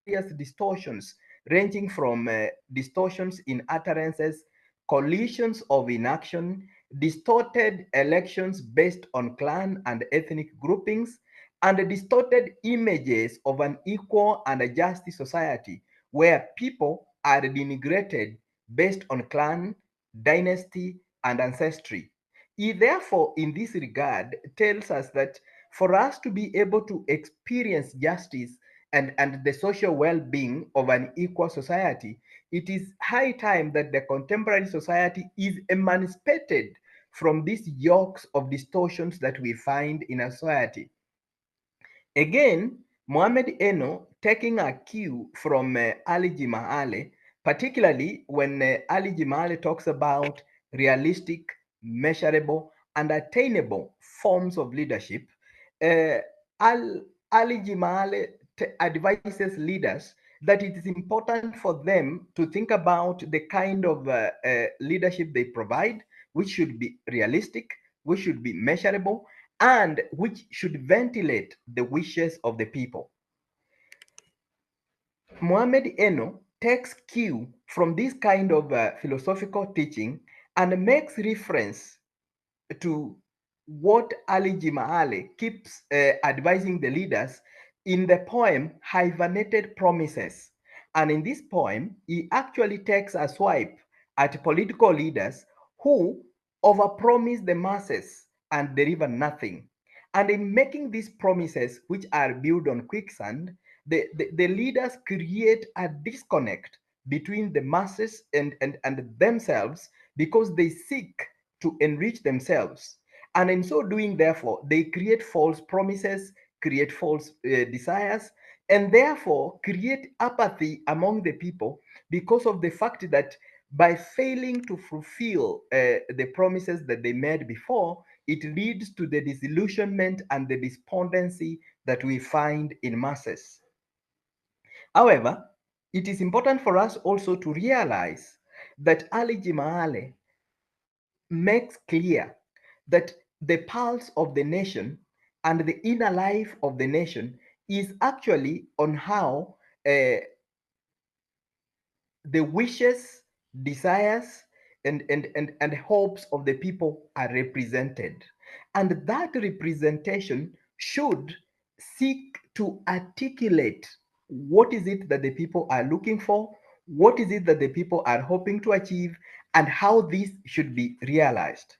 Various distortions ranging from distortions in utterances, collisions of inaction, distorted elections based on clan and ethnic groupings, and distorted images of an equal and a just society where people are denigrated based on clan, dynasty, and ancestry. He therefore, in this regard, tells us that for us to be able to experience justice and the social well-being of an equal society, it is high time that the contemporary society is emancipated from these yokes of distortions that we find in a society. Again, Mohamed Enow, taking a cue from Ali Jimale, particularly when Ali Jimale talks about realistic, measurable, and attainable forms of leadership, Ali Jimale advises leaders that it is important for them to think about the kind of leadership they provide, which should be realistic, which should be measurable, and which should ventilate the wishes of the people. Mohamed Enow takes cue from this kind of philosophical teaching and makes reference to what Ali Jimale keeps advising the leaders in the poem Hyphenated Promises. And in this poem, he actually takes a swipe at political leaders who overpromise the masses and deliver nothing. And in making these promises, which are built on quicksand, the leaders create a disconnect between the masses and themselves, because they seek to enrich themselves. And in so doing, therefore, they create false promises, create false desires, and therefore create apathy among the people, because of the fact that by failing to fulfill the promises that they made before, it leads to the disillusionment and the despondency that we find in masses. However, it is important for us also to realize that Ali Jimale makes clear that the pulse of the nation and the inner life of the nation is actually on how the wishes, desires, and hopes of the people are represented. And that representation should seek to articulate what is it that the people are looking for, what is it that the people are hoping to achieve, and how this should be realized.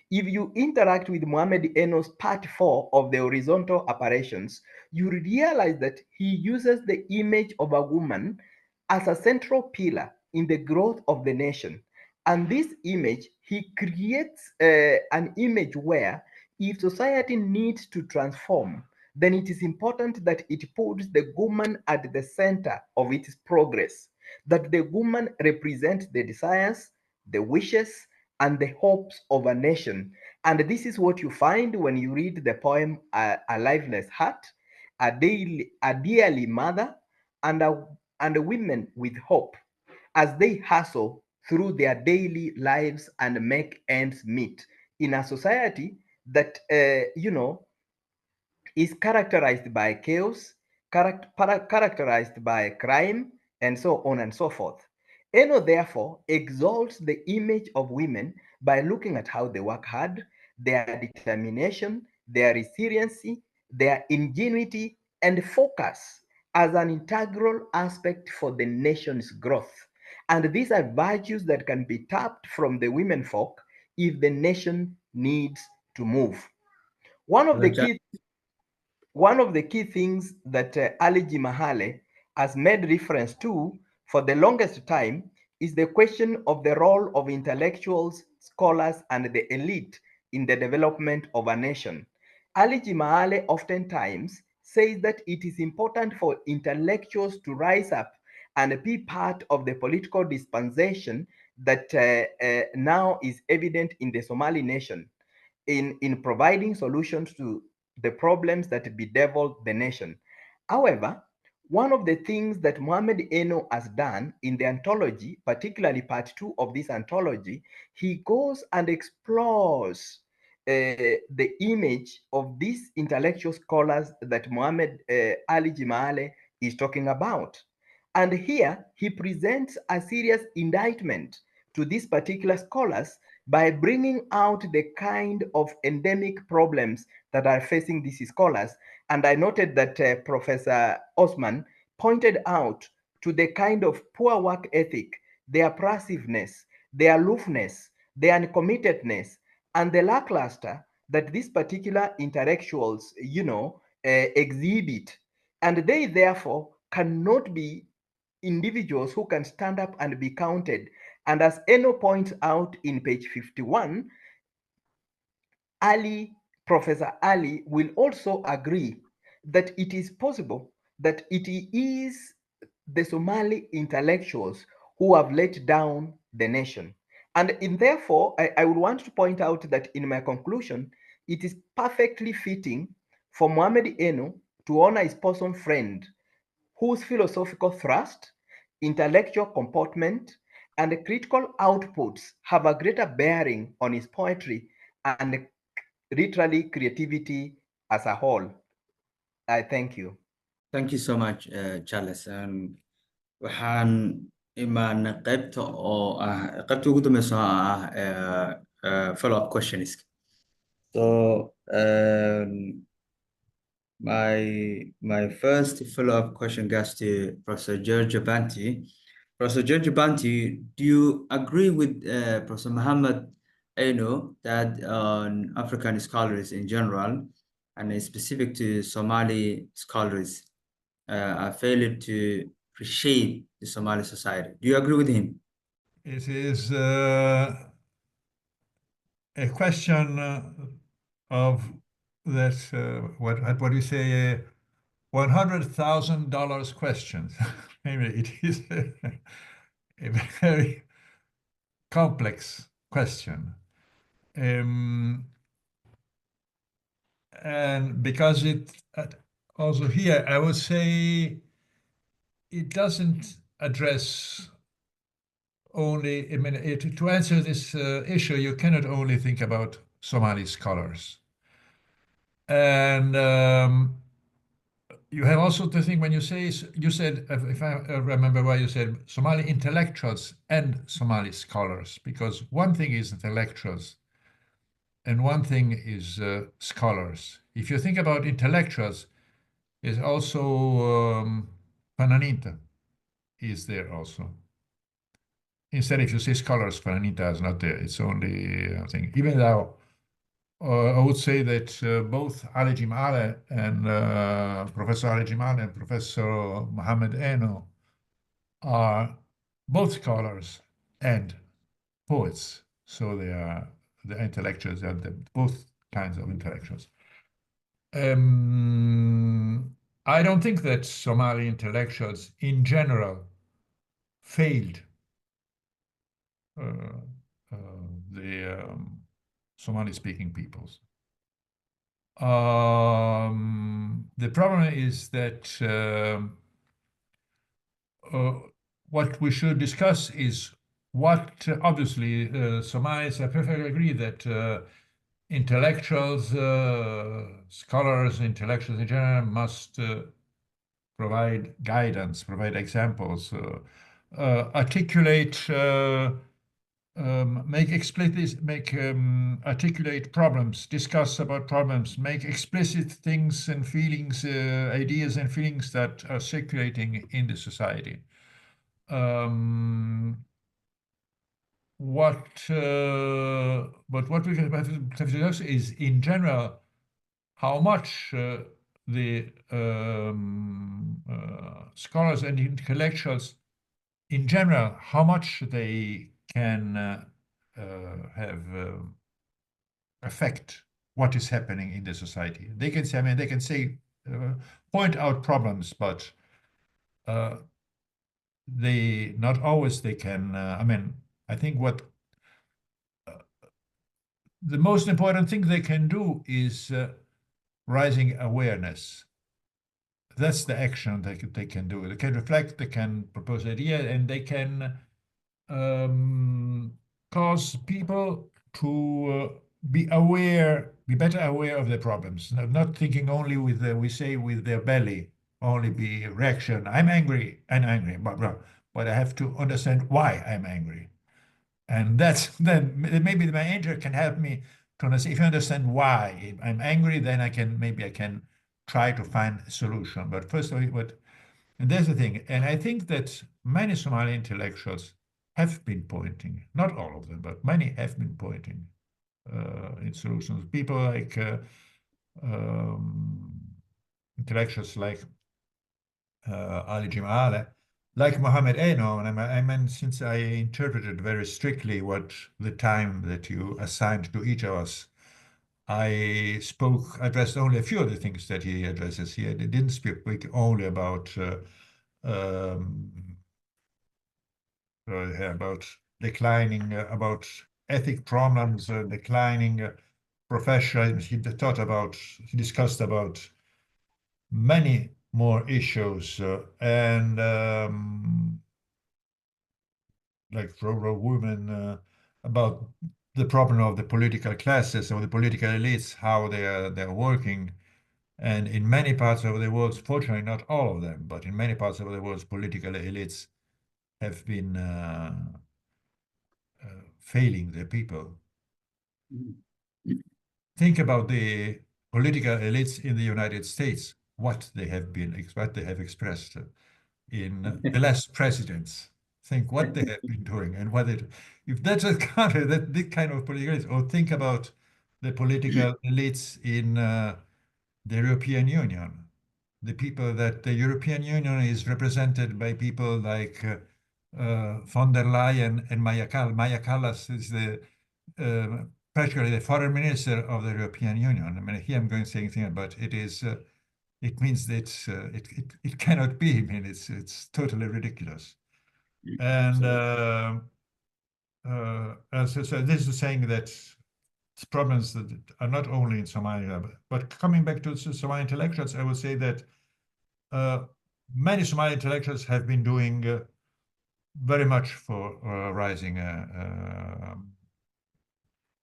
If you interact with Mohamed Enow's part 4 of the horizontal apparitions, you realize that he uses the image of a woman as a central pillar in the growth of the nation. And this image, he creates an image where if society needs to transform, then it is important that it puts the woman at the center of its progress, that the woman represents the desires, the wishes, and the hopes of a nation. And this is what you find when you read the poem A Lifeless Heart, a dearly mother, and women with hope, as they hustle through their daily lives and make ends meet in a society that, is characterized by chaos, characterized by crime, and so on and so forth. Enow therefore exalts the image of women by looking at how they work hard, their determination, their resiliency, their ingenuity, and focus as an integral aspect for the nation's growth. And these are virtues that can be tapped from the women folk if the nation needs to move. One of the key things that Ali Jimale has made reference to for the longest time is the question of the role of intellectuals, scholars, and the elite in the development of a nation. Ali Jimale oftentimes says that it is important for intellectuals to rise up and be part of the political dispensation that now is evident in the Somali nation, in providing solutions to the problems that bedevil the nation. However, one of the things that Mohamed Enow has done in the anthology, particularly part 2 of this anthology, he goes and explores the image of these intellectual scholars that Mohamed Ali Jimale is talking about. And here he presents a serious indictment to these particular scholars by bringing out the kind of endemic problems that are facing these scholars. And I noted that Professor Osman pointed out to the kind of poor work ethic, their passiveness, their aloofness, their uncommittedness, and the lackluster that these particular intellectuals, exhibit. And they therefore cannot be individuals who can stand up and be counted. And as Enow points out in page 51, Professor Ali will also agree that it is possible that it is the Somali intellectuals who have let down the nation. And therefore, I would want to point out that in my conclusion, it is perfectly fitting for Mohamed Enow to honor his person friend, whose philosophical thrust, intellectual comportment, and critical outputs have a greater bearing on his poetry and literally creativity as a whole. I thank you. Thank you so much, Charles. Waxaan imaanay qaybta oo qaybta ugu dambeysa oo follow-up questions. So my first follow-up question goes to Professor Giorgio Banti. Professor Giorgio Banti, do you agree with Professor Muhammad Enow that African scholars in general, and specific to Somali scholars, are failing to reshape the Somali society? Do you agree with him? It is a question of that, what do you say, $100,000 question. Maybe it is a very complex question. And because it also here, I would say it doesn't address only, I mean, to answer this issue, you cannot only think about Somali scholars. And you have also to think when you say, you said, if I remember well, you said Somali intellectuals and Somali scholars, because one thing is intellectuals and one thing is scholars. If you think about intellectuals, is also Falanqaynta is there also. Instead, if you say scholars, Falanqaynta is not there. It's only thing. Even though I would say that both Ali Jimale and Professor Ali Jimale and Professor Mohamed Enow are both scholars and poets. So they are the intellectuals and both kinds of intellectuals. I don't think that Somali intellectuals in general failed the Somali-speaking peoples. The problem is that what we should discuss is what, obviously, Somalis, I perfectly agree that intellectuals, scholars, intellectuals in general must provide guidance, provide examples, articulate, articulate problems, discuss about problems, make explicit things and feelings, ideas and feelings that are circulating in the society. But what we have to discuss is, in general, how much the scholars and intellectuals, in general, how much they can have affect what is happening in the society. They can say, I mean, they can say, point out problems, but they not always they can. I mean, I think what the most important thing they can do is raising awareness. That's the action they can do. They can reflect, they can propose ideas, and they can cause people to be aware, be better aware of their problems. Not thinking only with we say with their belly, only be reaction. I'm angry, blah, blah. But I have to understand why I'm angry. And that's then maybe my anger can help me to understand. If you understand why I'm angry, then I can try to find a solution. But first of all, and there's the thing, and I think that many Somali intellectuals have been pointing, not all of them, but many have been pointing in solutions. People like intellectuals like Ali Jimale, like Mohammed Enow, and I mean, since I interpreted very strictly what the time that you assigned to each of us, I addressed only a few of the things that he addresses here. He didn't speak only about declining, about ethic problems, declining professions. He discussed about many more issues, and like rural women, about the problem of the political classes or the political elites, how they're working. And in many parts of the world, fortunately not all of them, but in many parts of the world, political elites have been failing the people. Think about the political elites in the United States, what they have expressed in the last presidents. Think what they have been doing and if that's a country, that this kind of political elites, or think about the political elites in the European Union. The people that the European Union is represented by people like von der Leyen and Maya Callas is practically the foreign minister of the European Union. I mean, here I'm going to say anything, but it is. It means that it cannot be. I mean, it's totally ridiculous. And so this is saying that problems that are not only in Somalia, but coming back to Somali intellectuals, I would say that many Somali intellectuals have been doing very much for rising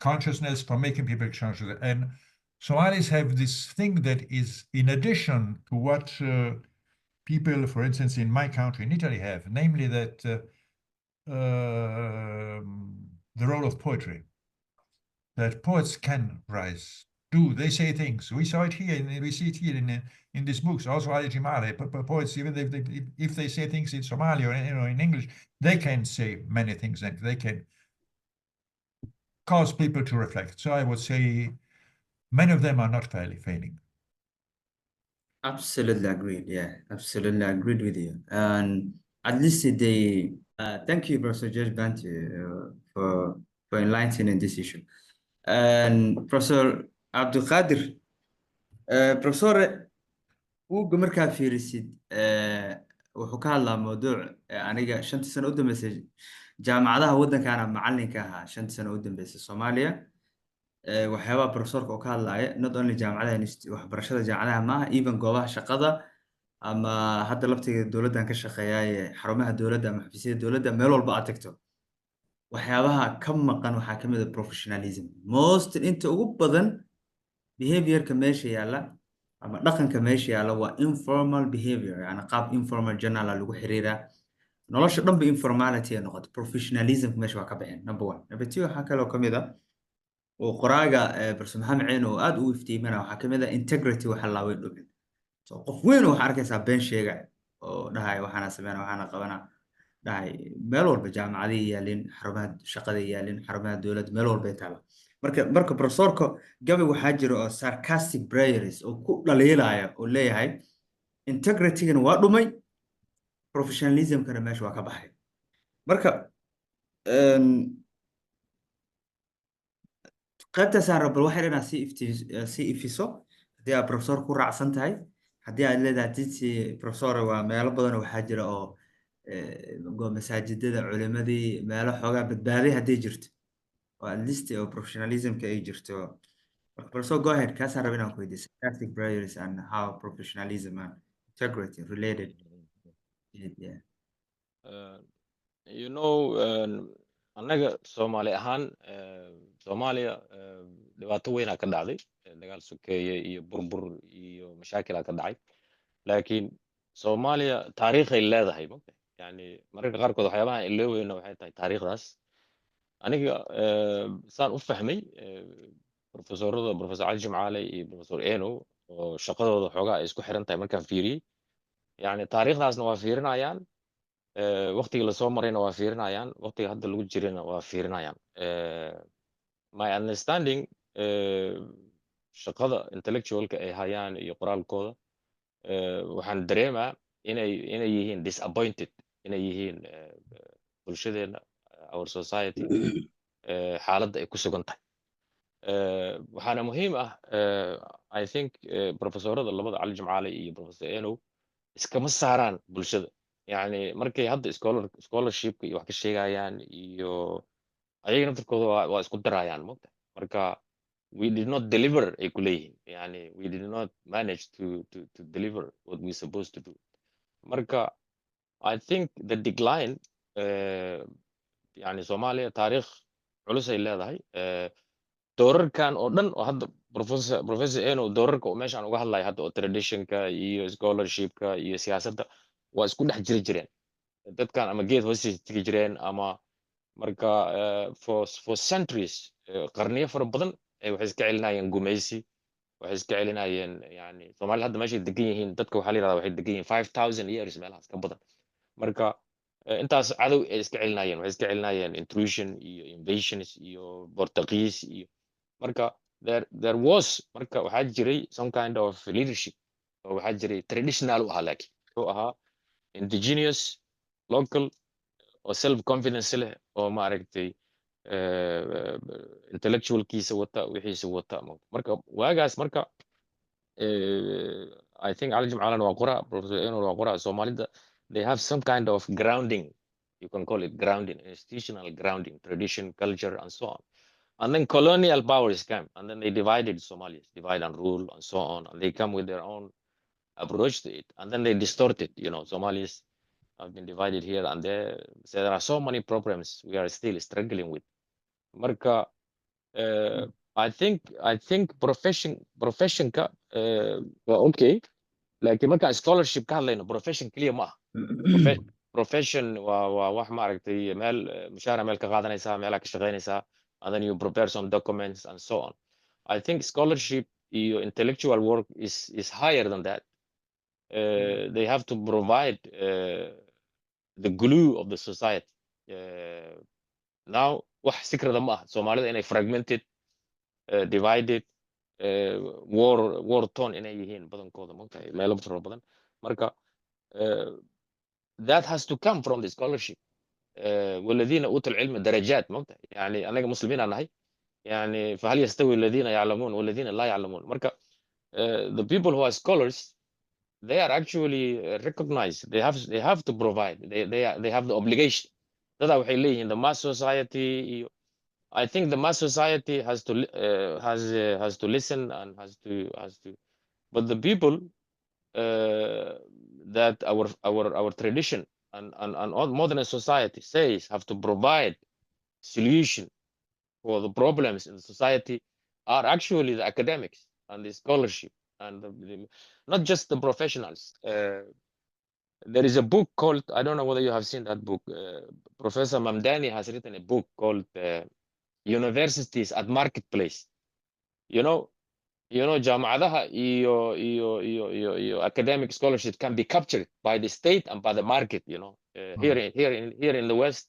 consciousness, for making people conscious. And Somalis have this thing that is in addition to what people, for instance, in my country, in Italy, have, namely that the role of poetry, that poets can rise, they say things. We saw it here, and we see it here in these books. Also, Ali Jimale, poets, even if they say things in Somali or in English, they can say many things, and they can cause people to reflect. So I would say many of them are not failing. Absolutely agreed. Yeah, absolutely agreed with you. And at least they thank you, Professor George Banti, for enlightening this issue. And Professor Cabdulqaadir, Professor buugga markaa fiirisid wuxuu ka hadlaa mawduuc aniga 5 sano u dambeysay jaamacadaha waddankaana macalinka ahaa 5 sano u dambeysay Soomaaliya waxyaabaha professorka oo ka hadlaya not only jaamacadaha waxbarashada jaamacadaha maaha even goobaha shaqada ama hadda laftiga dowladdan ka shaqeeyaay xarumaha dowladda ama xafiisyada dowladda meel walba aad tagto waxyaabaha ka maqan waxaa ka mid ah professionalism most inta ugu badan behaviorka meesha yaala ama dhaqanka meesha yaala waa informal behavior yani qaab informal journal lagu xiriiraa nolosha dhanba informality ay noqoto professionalism meesha waa ka baxeen number 1 number 2 waxaa kaloo ka mid ah oo qoraaga Prof Maxamed Ciin oo aad u iftiimana waxaa ka mid ah integrity waxa la way dhumin so qof weyn waxa arkaysaa been sheegay oo dhahay waxaana sameeyana waxaana qabana dhahay meel walba jaamacadii yaalin xarumaha shaqada yaalin xarumaha dowladda meel walba ay taala marka professorka gabi waxaa jira oo sarcastic prayers oo ku dhaliilaya oo leeyahay integrity-gana waa dhumay professionalism-kana meesha waa ka baxay marka qaybtaas aan rabo waxay dhanaa si ifiso haddii aad professor ku raacsan tahay haddii aad leedahay titi professor waa meelo badan waxaa jira oo masaajidada culimadii meelo xoogaa badbaaday haddii jirto oo at least oo professionalism-ka ay jirto professor go ahead kaasaan rabin aan ku weydiiyo sarcastic prayers and how professionalism and integrity related yeah. You know annaga Soomaali ahaan Soomaaliya dhibaato weyn ka dhacday dagaal sokeeye iyo burbur iyo mashaakil ka dhacay laakiin Soomaaliya taariikh ay leedahay yani mararka qaarkood waxyaabaha ilaa weyn waxay tahay taariikhdaas aniga saan u fahmay professorada professor Cali Jimale iyo professor Enow oo shaqadooda xoogaa ay isku xiran tahay markaan fiiriyey yani taariikhdaasna waa fiirinayaan waqtigii lasoo marayna waa fiirinayaan waqtiga hadda lagu jirana waa fiirinayaan my understanding shaqada intellectualka ay hayaan iyo qoraalkooda waxaan dareemaa inay yihiin disappointed inay yihiin bulshadeena our society xaaladda ay ku sugan tahay waxaana muhiim ah I think professorada labada Cali Jimale iyo professor Enow iskama saaraan bulshada yani markay hadda scholarshipka iyo wax ka sheegayaan iyo ayaga naftarkooda waa isku darayaan mogta marka we did not deliver ay ku leeyihiin yani we did not manage to deliver what we supposed to do marka I think the decline yani Soomaaliya taariikh culus ay leedahay doorarkan oo dhan oo hadda professor Enow doorarka oo meeshaan uga hadlaya hadda oo traditionka iyo scholarshipka iyo siyaasadda waa isku dhex jireen dadkan ama geed hoostiisa tegi jireen ama marka for centuries qarniyo fara badan waxay iska celinayeen gumaysi waxay iska celinayeen yani Soomaaliya hadda meeshay degan yihiin dadka waxaa la yidhahdaa waxay degan yihiin 5000 years meelahaas ka badan marka intaas cadow ay iska celinayeen waxay iska celinayeen intrusion iyo invasions iyo Portuguese iyo marka there was marka waxaa jiray some kind of leadership oo waxaa jiray traditional u ahaa laakiin wuxuu ahaa indigenous local oo self confidence leh oo maaragtay intellectualkiisa wata wixiisa wata marka waagaas marka I think Cali Jimale waa qora professor Enow waa qora Soomaalida they have some kind of grounding you can call it grounding institutional grounding tradition culture and so on and then colonial powers came and then they divided Somalia divide and rule and so on and they come with their own approach to it and then they distort it Somalis have been divided here and there so there are so many problems we are still struggling with marka I think professionka waa okay laakiin markaan scholarship ka hadlayno profession kaliya ma aha profession waa wax maaragtay meel mushaara meel ka qaadanaysaa meelaa ka shaqaynaysaa and then you prepare some documents and so on I think scholarship iyo intellectual work is higher than that they have to provide the glue of the society now wax sikrada ma aha Soomaalida inay fragmented divided war torn inay yihiin badankooda mogtahay meelo fara badan marka that has to come from the scholarship والذين أوتوا العلم درجات mogtahay يعني anaga muslimiin aan nahay يعني فهل يستوي الذين يعلمون والذين لا يعلمون marka the people who are scholars they are actually recognized they have to provide they have the obligation dadaa waxay leeyihiin the mass society I think the mass society has to listen and has to but the people that our tradition and modern society says have to provide solution for the problems in the society are actually the academics and the scholarship and not just the professionals there is a book called I don't know whether you have seen that book Professor Mamdani has written a book called universities at marketplace jaamacadaha iyo academic scholarship can be captured by the state and by the market here in the West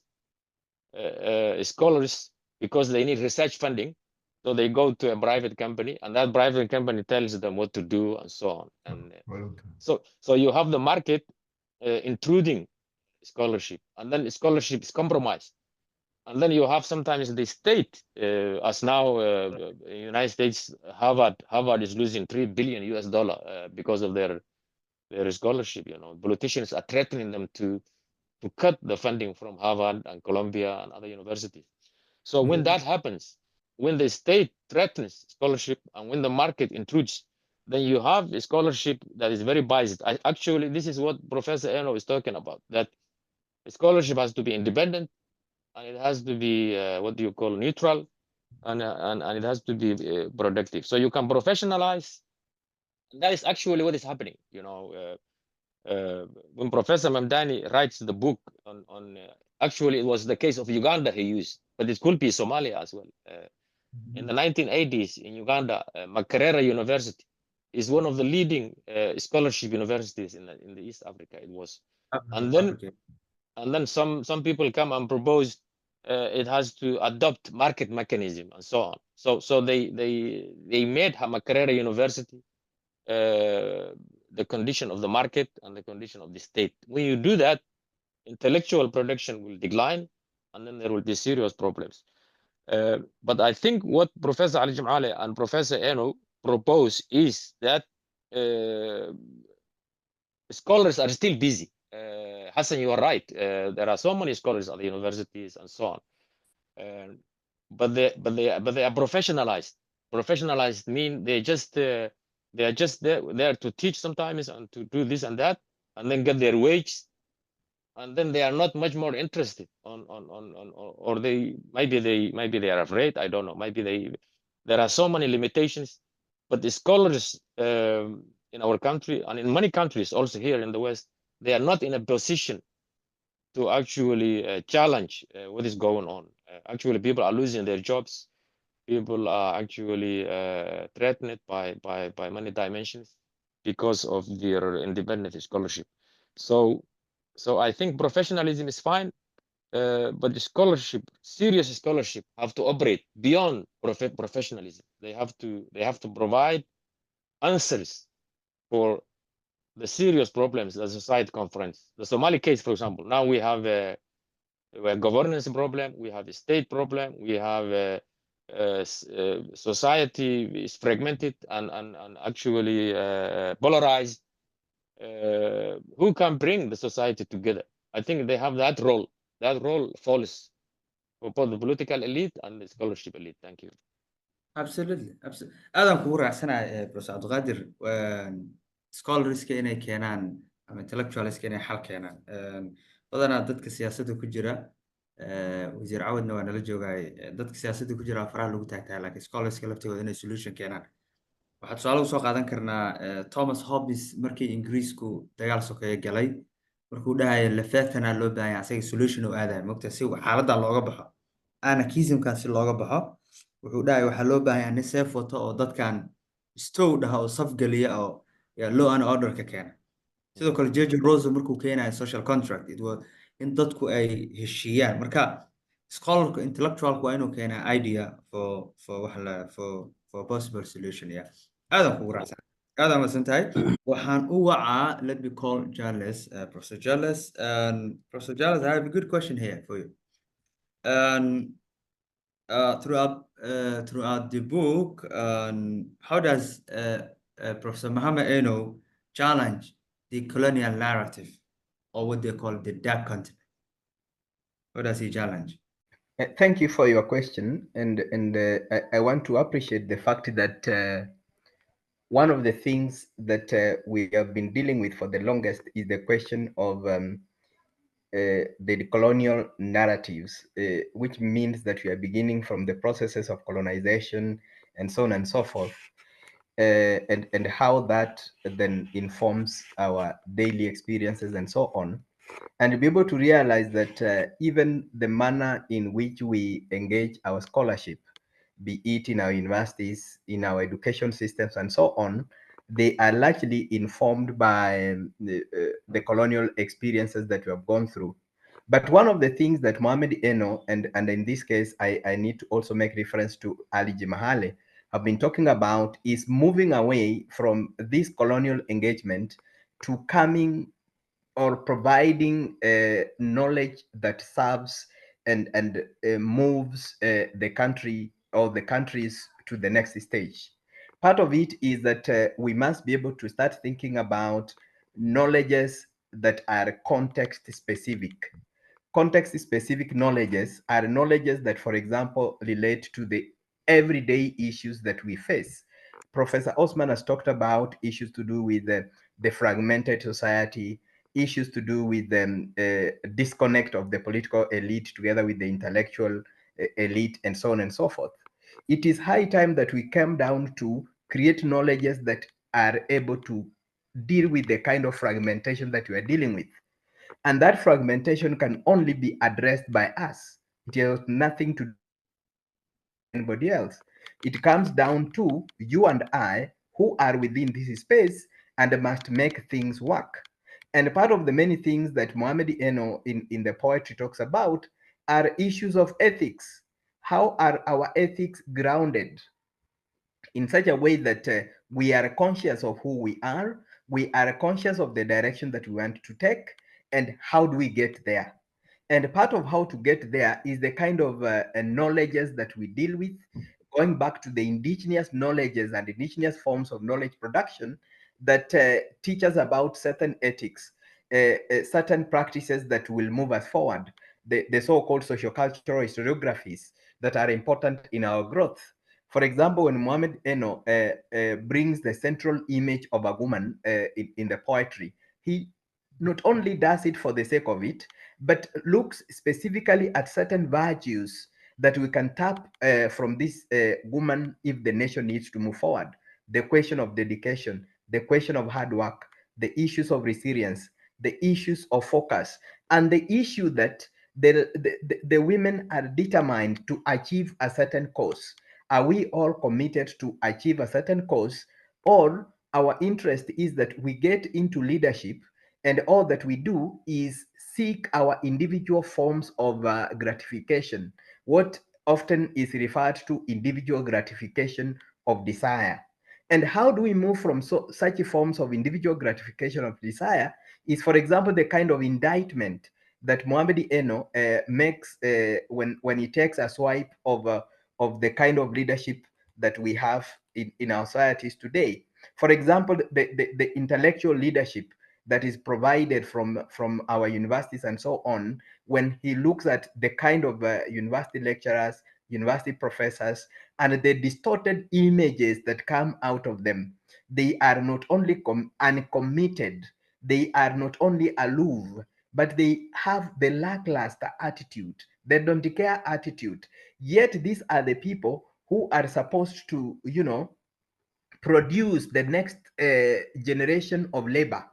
scholars because they need research funding so they go to a private company and that private company tells them what to do and so on and so you have the market intruding scholarship and then scholarship is compromised and then you have sometimes the state as now United States Harvard is losing $3 billion because of their scholarship politicians are threatening them to cut the funding from Harvard and Columbia and other universities so when that happens when the state threatens scholarship and when the market intrudes then you have a scholarship that is very biased actually this is what Professor Enow is talking about that scholarship has to be independent and it has to be what do you call neutral and it has to be productive so you can professionalize and that is actually what is happening when Professor Mamdani writes the book on Actually, it was the case of Uganda he used, but it could be Somalia as well. In the 1980s in Uganda, Makerere University is one of the leading scholarship universities in the East Africa. It was, and then some people come and propose it has to adopt market mechanism and so on. So they made Makerere University the condition of the market and the condition of the state. When you do that, intellectual production will decline, and then there will be serious problems. But I think what Professor Ali Jimale and Professor Enow propose is that scholars are still busy. Xasan, you are right. There are so many scholars at the universities and so on. But they are professionalized. Professionalized mean they are just there to teach sometimes and to do this and that, and then get their wage, and then they are not much more interested or they maybe they are afraid. I don't know. Maybe there are so many limitations. But the scholars in our country and in many countries also here in the West, they are not in a position to actually challenge what is going on. Actually, people are losing their jobs. People are actually threatened by many dimensions because of their independent scholarship. So I think professionalism is fine, but the scholarship, serious scholarship, have to operate beyond professionalism. They have to provide answers for the serious problems that society confronts. The Somali case, for example, now we have a governance problem, we have a state problem, we have society is fragmented and actually polarized. Who can bring the society together? I think they have that role. That role falls for both the political elite and the scholarship elite. Thank you. Absolutely. Aadan kugu raacsanahay Professor Cabdulqaadir scholarska inay keenaan ama intellectualska inay xal keenaan. Badanaa dadka siyaasadda ku jira wasiir Cawadna waa nala joogay dadka siyaasadda ku jira faraha lagu taagtaa laakiin scholarska laftigooda inay solution keenaan. Waxaad tusaale u soo qaadan karnaa Thomas Hobbes markii Ingiriisku dagaal sokeeye galay markuu dhahayo lafeetana loo baahan yahay asaga solution u aadayo mogta si xaaladda looga baxo anarchismkaasi looga baxo wuxuu dhahay waxaa loo baahan yahay nin seef wato oo dadkan stow dhaha oo saf geliya oo law and order ka keena sidoo kale George Rose markuu keenayo social contract in dadku ay heshiiyaan marka scholarka intellectualku waa inuu keenaa idea for wax la for possible solution aadan kugu raacsan aadan masantahay waxaan u wacaa let me call Charles Professor Charles Professor Charles I have a good question here for you throughout the book, how does Professor Muhammad Enow challenge the colonial narrative, or what they call the dark continent? What does he challenge? Thank you for your question, and I want to appreciate the fact that one of the things that we have been dealing with for the longest is the question of the colonial narratives, which means that we are beginning from the processes of colonization and so on and so forth, and how that then informs our daily experiences and so on, and to be able to realize that even the manner in which we engage our scholarship, be it in our universities, in our education systems and so on, they are largely informed by the colonial experiences that we have gone through. But one of the things that Mohamed Enow, and in this case, I need to also make reference to Ali Jimale, have been talking about is moving away from this colonial engagement to coming or providing knowledge that serves and moves the country or the countries to the next stage. Part of it is that we must be able to start thinking about knowledges that are context specific. Context specific knowledges are knowledges that, for example, relate to the everyday issues that we face. Professor Osman has talked about issues to do with the fragmented society, issues to do with the disconnect of the political elite together with the intellectual elite, and so on and so forth. It is high time that we come down to create knowledges that are able to deal with the kind of fragmentation that we are dealing with. And that fragmentation can only be addressed by us. It has nothing to do with anybody else. It comes down to you and I, who are within this space and must make things work. And part of the many things that Mohamed Enow in the poetry talks about are issues of ethics. How are our ethics grounded in such a way that we are conscious of who we are conscious of the direction that we want to take, and how do we get there? And part of how to get there is the kind of knowledges that we deal with, going back to the indigenous knowledges and indigenous forms of knowledge production that teach us about certain ethics, certain practices that will move us forward, the so-called sociocultural historiographies that are important in our growth. For example, when Mohamed Enow brings the central image of a woman in the poetry, he not only does it for the sake of it, but looks specifically at certain virtues that we can tap from this woman if the nation needs to move forward. The question of dedication, the question of hard work, the issues of resilience, the issues of focus, and the issue that the women are determined to achieve a certain cause. Are we all committed to achieve a certain cause, or our interest is that we get into leadership and all that we do is seek our individual forms of gratification, what often is referred to individual gratification of desire? And how do we move from such forms of individual gratification of desire is, for example, the kind of indictment that Mohamed Enow makes when he takes a swipe of the kind of leadership that we have in our societies today. For example, the intellectual leadership that is provided from our universities and so on, when he looks at the kind of university lecturers, university professors, and the distorted images that come out of them. They are not only uncommitted, they are not only aloof, but they have the lackluster attitude, they don't care attitude. Yet these are the people who are supposed to, produce the next generation of labor.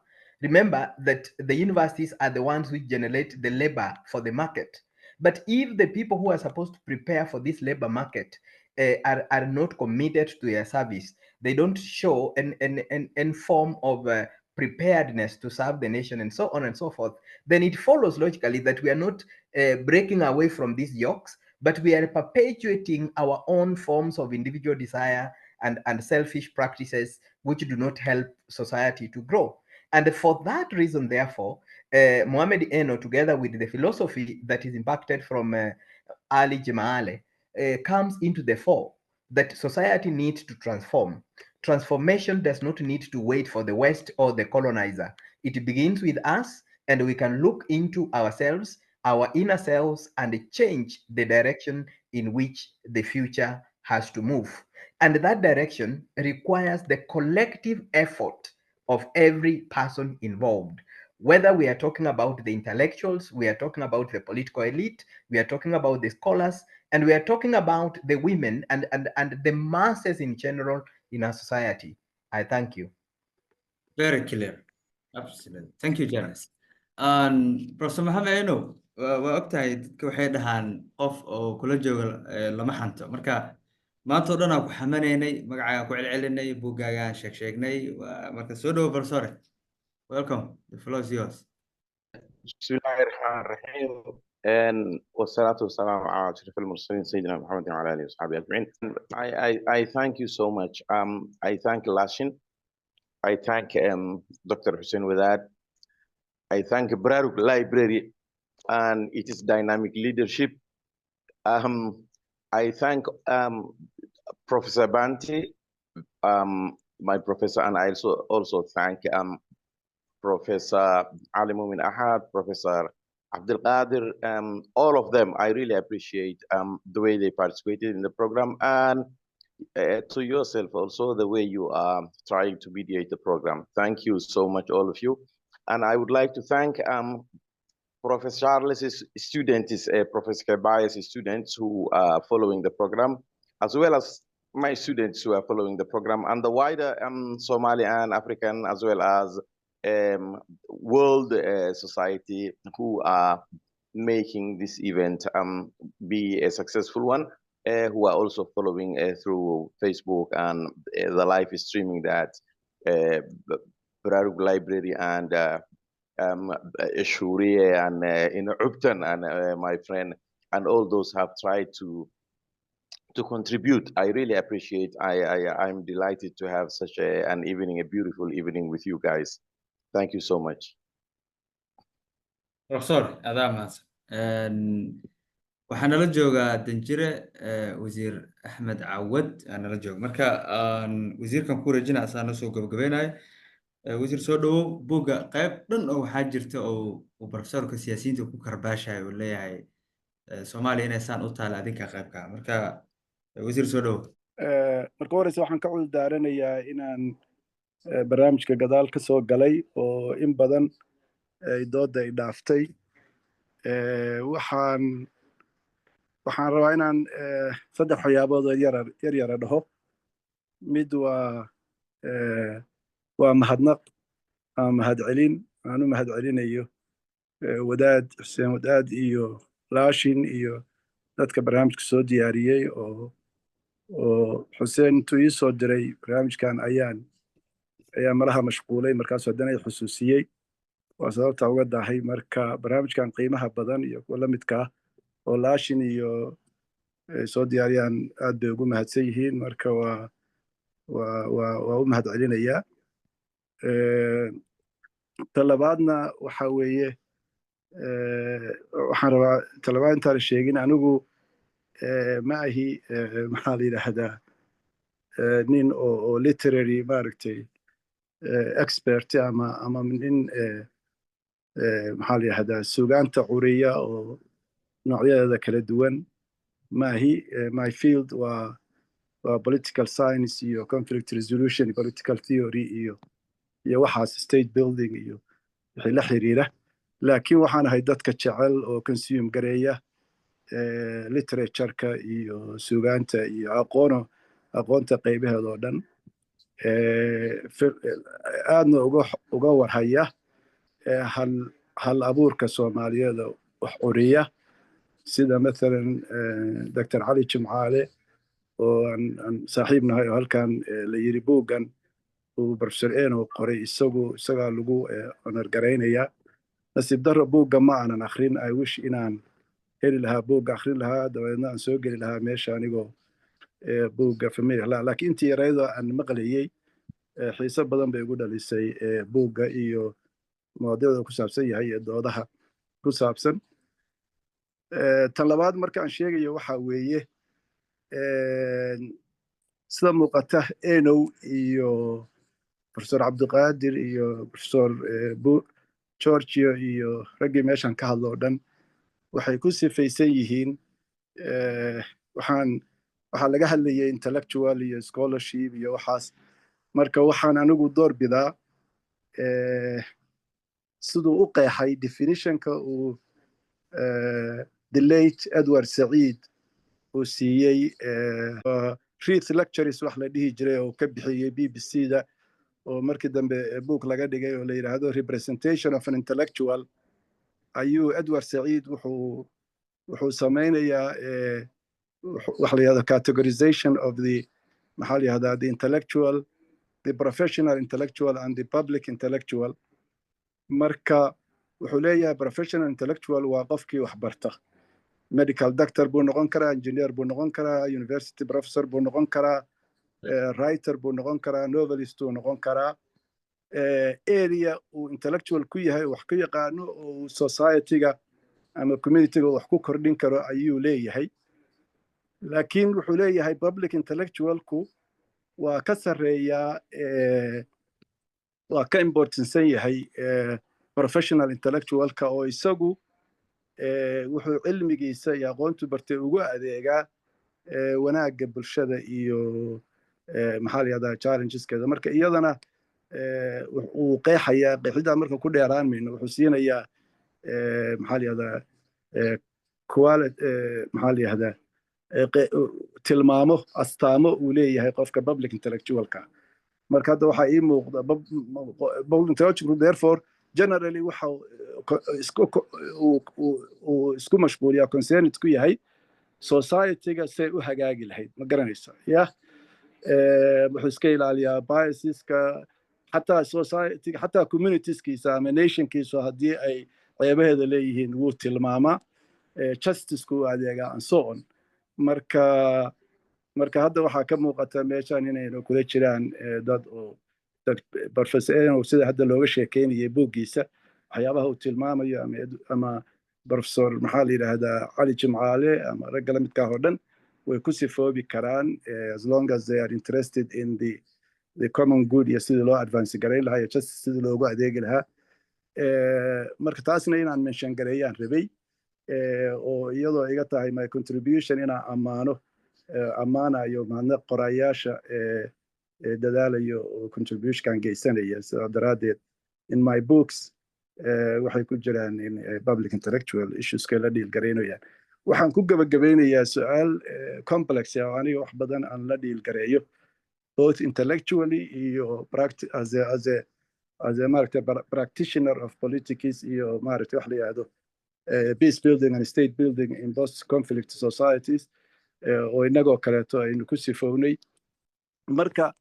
Remember that the universities are the ones which generate the labor for the market. But if the people who are supposed to prepare for this labor market are not committed to their service, they don't show an form of preparedness to serve the nation and so on and so forth, then it follows logically that we are not breaking away from these yokes, but we are perpetuating our own forms of individual desire and selfish practices which do not help society to grow. And for that reason, therefore, Mohamed Enow, together with the philosophy that is impacted from Ali Jimale, comes into the fore, that society needs to transform. Transformation does not need to wait for the West or the colonizer. It begins with us, and we can look into ourselves, our inner selves, and change the direction in which the future has to move. And that direction requires the collective effort of every person involved. Whether we are talking about the intellectuals, we are talking about the political elite, we are talking about the scholars, and we are talking about the women and the masses in general in our society. I thank you. Very clear. Absolutely. Thank you, Janice. Professor Mohamed Enow, waa ogtahay dadka waxay dhahaan qof oo kula jooga lama xanto. Marka maanta oo dhan aan ku xamanaynay, magacaaga ku celcelinay, buuggaagaan sheegnay. Marka soo dhawo professor. Welcome. The floor is yours. بسم الله الرحمن الرحيم والصلاة والسلام على أشرف المرسلين سيدنا محمد وعلى آله وصحبه أجمعين. I thank you so much. I thank LAASHIN. I thank Dr. Hussein with that. I thank Baruk Library and its dynamic leadership. I thank Professor Banti, my professor, and I also thank Professor Ali Ahmed, Professor Cabdulqaadir, all of them. I really appreciate the way they participated in the program, and to yourself also, the way you are trying to mediate the program. Thank you so much, all of you. And I would like to thank Professor Charles' students, Professor Kebaya's students who are following the program, as well as my students who are following the program, and the wider Somali and African, as well as world society who are making this event be a successful one, who are also following through Facebook and the live streaming that Bararug Library and Shuriye and Upton and my friend and all those have tried to contribute. I really appreciate. I'm delighted to have such an evening, a beautiful evening with you guys. Thank you so much. Professor, adaa mahadsan. waxaa nala joogaa danjire wasiir Axmed Cawad nala jooga marka wasiirkan ku rajina asaana soo gabagabeynaya wasiir soo dhawow buugga qayb dhan oo waxaa jirta oo professorka siyaasiyiinta ku karbaashayo oo leeyahay Soomaaliya inay saan u taala adinka qaybka marka wasiir soo dhawow marka horeysa waxaan ka cudurdaaranayaa inaan barnaamijka gadaal ka soo galay oo in badan ay dooda ay dhaaftay waxaan rabaa inaan saddex waxyaabood oo yar dhaho mid waa mahadnaq ama mahadcelin aan u mahadcelinayo wadaad xuseen wadaad iyo laashin iyo dadka barnaamijka soo diyaariyey oo xuseen intuu ii soo diray barnaamijkan ayaa malaha mashquulay markaas haddana ay xusuusiyey waa sababta uga dahay marka barnaamijkan qiimaha badan iyo kuwa la midka ah oo laashin iyo soo diyaariyaan aad bay ugu mahadsan yihiin marka waa u mahadcelinayaa talabaadna waxa weeye waxaan rabaa talabaad intaan sheegin anigu ma ahi maxaa la yidhaahdaa nin oo literary maaragtay expert ama nin maxaa la yidhaahdaa suugaanta curiya oo noocyadeeda kala duwan maahi my field waa political science iyo conflict resolution political theory iyo waxaas state building iyo wixii la xiriira laakiin waxaan ahay dadka jecel oo consume gareeya literatureka iyo suugaanta iyo aqoonta qaybaheeda oo dhan aadna uga warhaya hal abuurka Soomaaliyeed wax curiya sida مثلا دكتور علي جمعالي وان صاحبنا هاي halkan la yiri buuggan uu professor Enow qoray isaga lagu honor gareynaya nasiib darro buugga ma aanan akhrin I wish inaan heli lahaa buugga akhrin lahaa dabeedna aan soo geli lahaa meesha anigoo buugga familiar laakiin intii yarayda aan maqlayay xiiso badan bay ugu dhalisay buugga iyo mowduuca ku saabsan yahay doodaha ku saabsan tan labaad markaan sheegayo waxa weeye sida muuqata Enow iyo professor Cabdulqaadir iyo professor Giorgio iyo raggii meeshan ka hadlo dhan waxay ku sifaysan yihiin waxaa laga hadlayay intellectual iyo scholarship iyo waxaas marka waxaan anigu door bidaa siduu u qeexay definitionka uu the late Edward Said uu siiyey Reith lectures wax la dhihi jiray oo ka bixiyey BBC-da oo markii dambe book laga dhigay oo la yiraahdo representation of an intellectual ayuu Edward Said wuxuu sameynayaa wax la yiraahdo categorization of the maxaa la yiraahdaa the intellectual the professional intellectual and the public intellectual marka wuxuu leeyahay professional intellectual waa qofkii wax barta medical doctor buu noqon karaa engineer buu noqon karaa university professor buu noqon karaa writer buu noqon karaa novelist buu noqon karaa area uu intellectual ku yahay wax ka yaqaano oo society-ga ama community-ga wax ku kordhin karo ayuu leeyahay laakiin wuxuu leeyahay public intellectualku waa ka sareeyaa waa ka importansan yahay professional intellectualka oo isagu wuxuu cilmigiisa iyo aqoontu bartay ugu adeegaa wanaagga bulshada iyo maxaa la yiraahdaa challengeskeeda marka iyadana uu qeexayaa qeexida marka ku dheeraan mayno wuxuu siinayaa maxaa la yiraahdaa quality maxaa la yiraahdaa tilmaamo astaamo uu leeyahay qofka public intellectualka marka hadda waxaa ii muuqda public intellectual therefore generally waxa uu isku mashquuliyaa concerned ku yahay society-ga say u hagaagi lahayd ma garanaysa ya wuxuu iska ilaaliyaa biaseska xataa society xataa communitieskiisa ama nationkiisa haddii ay qeybaheeda leeyihiin wuu tilmaamaa justice-ku u adeegaa and so on marka hadda waxaa ka muuqata meeshaan inaynu kula jiraan dad Professor Enow sida hadda looga sheekeynayay buuggiisa waxyaabaha uu tilmaamayo ama Professor maxaa la yidhaahdaa Cali Jimale ama ragga la midkaa oo dhan way ku sifoobi karaan as long as they are interested in the common good iyo sidii loo advance gareyn lahaa iyo justice sidii loogu adeegi lahaa marka taasna inaan mention gareeyaan rabay oo iyadoo iga tahay my contribution inaan ammaanayo mahadnaq qorayaasha dadaalayo oo contribution geysanaya sidaa daraaddeed in my books waxay ku jiraan in public intellectual issues ka la dhiil gareynayaan waxaan ku gabagabeynayaa su'aal complex oo aniga wax badan aan la dhiil gareeyo both intellectually iyo as a market practitioner of politics iyo market wax la yiraahdo peace building and state building in post conflict societies oo inagoo kaleeto aynu ku sifownay marka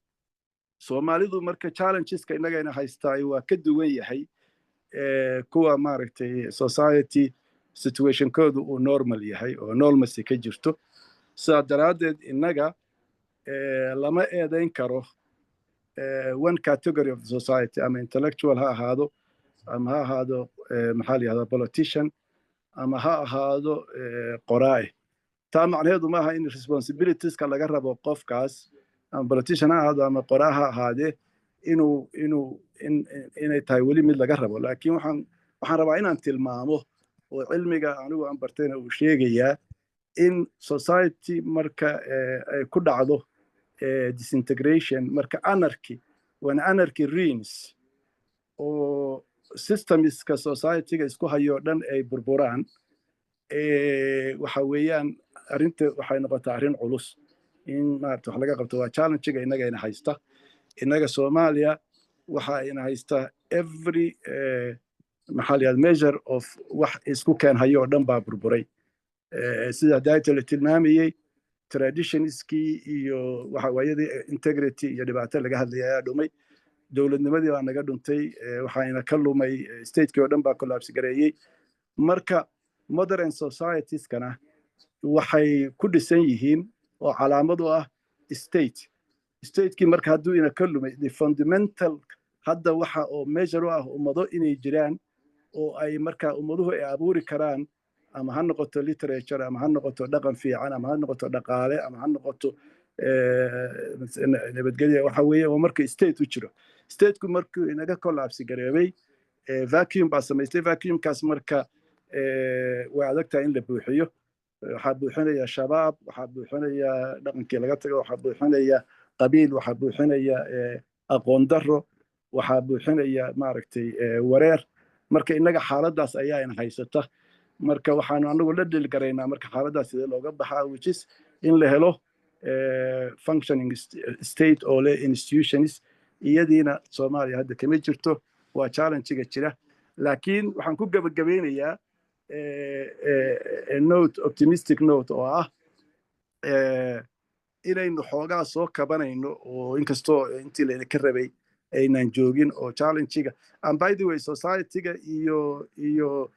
Soomaalidu marka challengeska inagayna haystaa waa ka duwan yahay kuwa maaragtay society situation koodu uu normal yahay oo normalcy ka jirto sidaa daraaddeed inaga lama eedayn karo one category of the society ama intellectual ha ahaado ama ha ahaado maxaa la yidhahdaa politician ama ha ahaado qoraay taa macnaheedu maaha in responsibilitieska laga rabo qofkaas ama politician ha ahaado ama qoraa ha ahaadee inay tahay weli mid laga rabo laakiin waxaan rabaa inaan tilmaamo oo cilmiga anigu aan bartayna uu sheegayaa in society marka ay ku dhacdo disintegration marka when anarchy reigns oo systemska society-ga isku hayo dhan ay burburaan waxa weeyaan arrinta waxay noqotaa arrin culus in maaragtay wax laga qabto waa challenge-ga inagayna haysta inaga Soomaaliya waxa ayna haysta every measure of wax isku keen hayo dhan baa burburay sida data la tilmaamayay traditionskii iyo waxa waayadii integrity iyo dhibaato laga hadlayaa dhumay dawladnimadii baa naga dhuntay waxayna ka lumay state-kii oo dhan baa collapse gareeyay marka modern societies kana waxay ku dhisan yihiin oo calaamad u ah state-kii marka hadduu ina ka lumay the fundamental hadda waxa oo measure u ah ummado inay jiraan oo ay marka ummaduhu ay abuuri karaan ama ha noqoto literature ama ha noqoto dhaqan fiican ama ha noqoto dhaqaale ama ha noqoto nabadgelyo waxa weeye oo marka state u jiro stateku markuu inaga collapse gareebay vacuum baa samaystay vacuumkaas marka way adagtahay in la buuxiyo waxaa buuxinaya shabaab waxaa buuxinaya dhaqankii laga tago waxaa buuxinaya qabiil waxaa buuxinaya aqoon darro waxaa buuxinaya maaragtay wareer marka inaga xaaladaas ayaa ina haysata marka waxaanu anagu la dhil garaynaa marka xaaladaas sida looga baxaa which is in la helo functioning state oo leh institutions iyadiina Soomaaliya hadda kama jirto waa challenge-ga jira laakiin waxaan ku gabagabeynayaa optimistic note oo ah inaynu xoogaa soo kabanayno oo inkastoo intii layna ka rabay aynan joogin oo challenge-ga and by the way society-ga iyo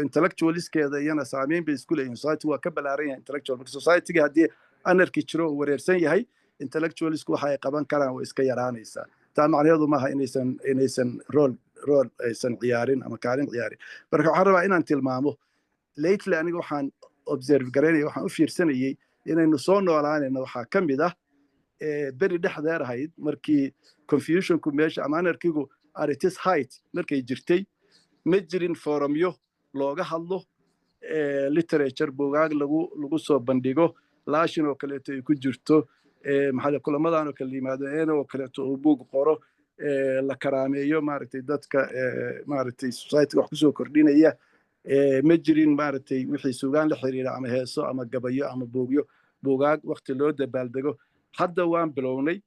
intellectualiskeeda iyana saameyn bay isku leeyihiin society waa ka balaaran yahay intellectual marka society-ga haddii anarchy jiro oo wareersan yahay intellectualisku waxa ay qaban karaan way iska yaraanaysaa taa macnaheedu maaha inaysan role aysan ciyaarin ama kaalin ciyaarin marka waxaan rabaa inaan tilmaamo lately aniga waxaan observe garaynaya waxaan u fiirsanayay inaynu soo noolaanayno waxaa ka mid ah beri dhexdeer ahayd markii confusionku meesha ama anarkigu at its height markay jirtay ma jirin forumyo looga hadlo literature buugaag lagu soo bandhigo LAASHIN oo kaleeto ay ku jirto maxaa kulamadan oo kale yimaado Enow oo kaleeto uu buug qoro la karaameeyo maaragtay dadka maaragtay society wax ku soo kordhinaya ma jirin maaragtay wixii suugaan la xiriira ama heeso ama gabayo ama buugaag waqti loo dabaaldego hadda waan bilownay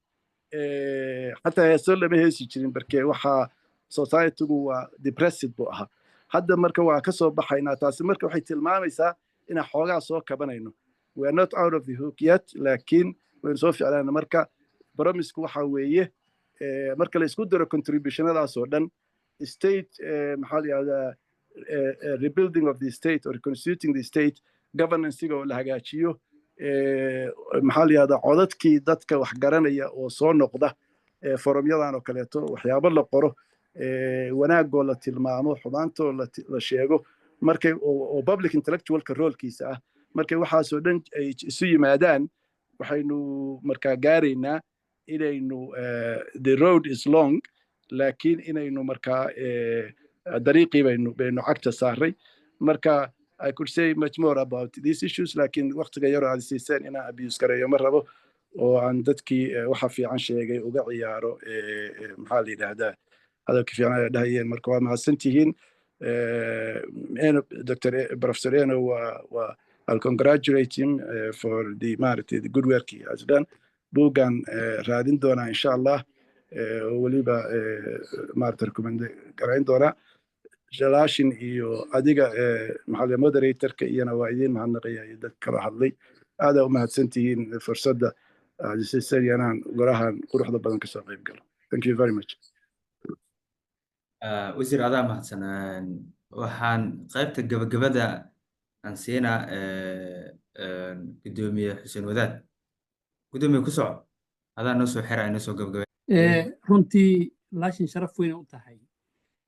xataa heeso lama heesi jirin barkee waxaa societygu waa depressed buu ahaa hadda marka waa ka soo baxaynaa taasi marka waxay tilmaamaysaa inaan xoogaa soo kabanayno we are not out of the hook yet laakiin waynu soo ficlaana marka promisku waxa weeye marka la isku daro contributionadaas oo dhan state maxaa la yidhahdaa rebuilding of the state or reconstituting the state governance-iga oo la hagaajiyo maxaa la yidhahdaa codadkii dadka wax garanaya oo soo noqda forumyadan oo kaleeto waxyaabo la qoro wanaagoo la tilmaamo xumaantoo la sheego markay oo public intellectualka roolkiisa ah markay waxaasoo dhan ay isu yimaadaan waxaynu markaa gaaraynaa inaynu the road is long laakiin inaynu markaa dariiqii baynu cagta saaray marka I could say much more about these issues laakiin waqtiga yaroo aad siiseen inaan abuse gareeyo ma rabo oo aan dadkii waxa fiican sheegay uga ciyaaro maxaa la yidhaahdaa hadalka fiican ay dhahayeen marka waa mahadsantihiin Professor Enow I'll congratulate him for the good work he has done buuggan raadin doonaa insha allah weliba recommend garayn doonaa LAASHIN iyo adiga maxaa moderatorka iyana waa idin mahadnaqaya iyo dad kala hadlay aad u mahadsantihiin fursadda aan golahan quruxda badan ka soo qayb galo thank you very much wasiir adaa mahadsan waxaan qaybta gabagabada aan siinaa gudoomiye xuseen wadaad gudoomiye ku soco adaa noo soo xira inoo soo gabagabay runtii LAASHIN sharaf weyn u tahay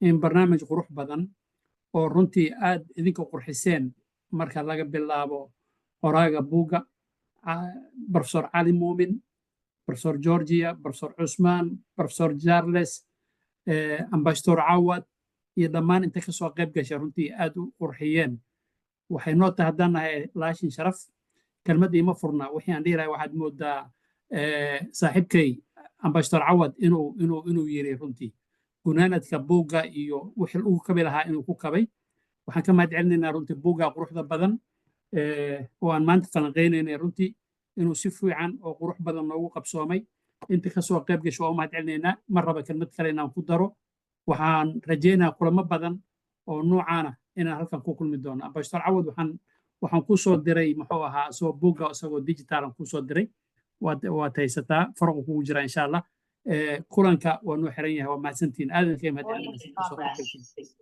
in barnaamij qurux badan oo runtii aad idinka qurxiseen marka laga bilaabo qoraaga buugga Professor Cali Muumin Professor Georgia Professor Cismaan Professor Charles Ambassador Awad iyo dhammaan inta ka soo qayb gashay runtii aad u qurxiyeen waxay noo tahay haddaan nahay LAASHIN sharaf kelmad iima furna wixii aan dhihi waxaad moodaa saaxiibkay Ambassador Awad inuu yiri runtii gunaanadka buugga iyo wixii uu kabi lahaa inuu ku kabay waxaan ka mahadcelinaynaa runtii buugga quruxda badan oo aan maanta falanqaynaynay runtii inuu si fiican oo qurux badan noogu qabsoomay inta ka soo qayb gasho oo mahadcelinaynaa mar raba kelmad kale inaan ku daro waxaan rajaynayaa kulamo badan oo noocaana inaan halkan ku kulmi doono Ambassador Awad waxaan ku soo diray muxuu ahaa soo buugga isagoo digital aan ku soo diray waad haysataa farqu kugu jira insha allah kulanka waa noo xiran yahay waa mahadsantihiin aadan ka mahadcelinaysa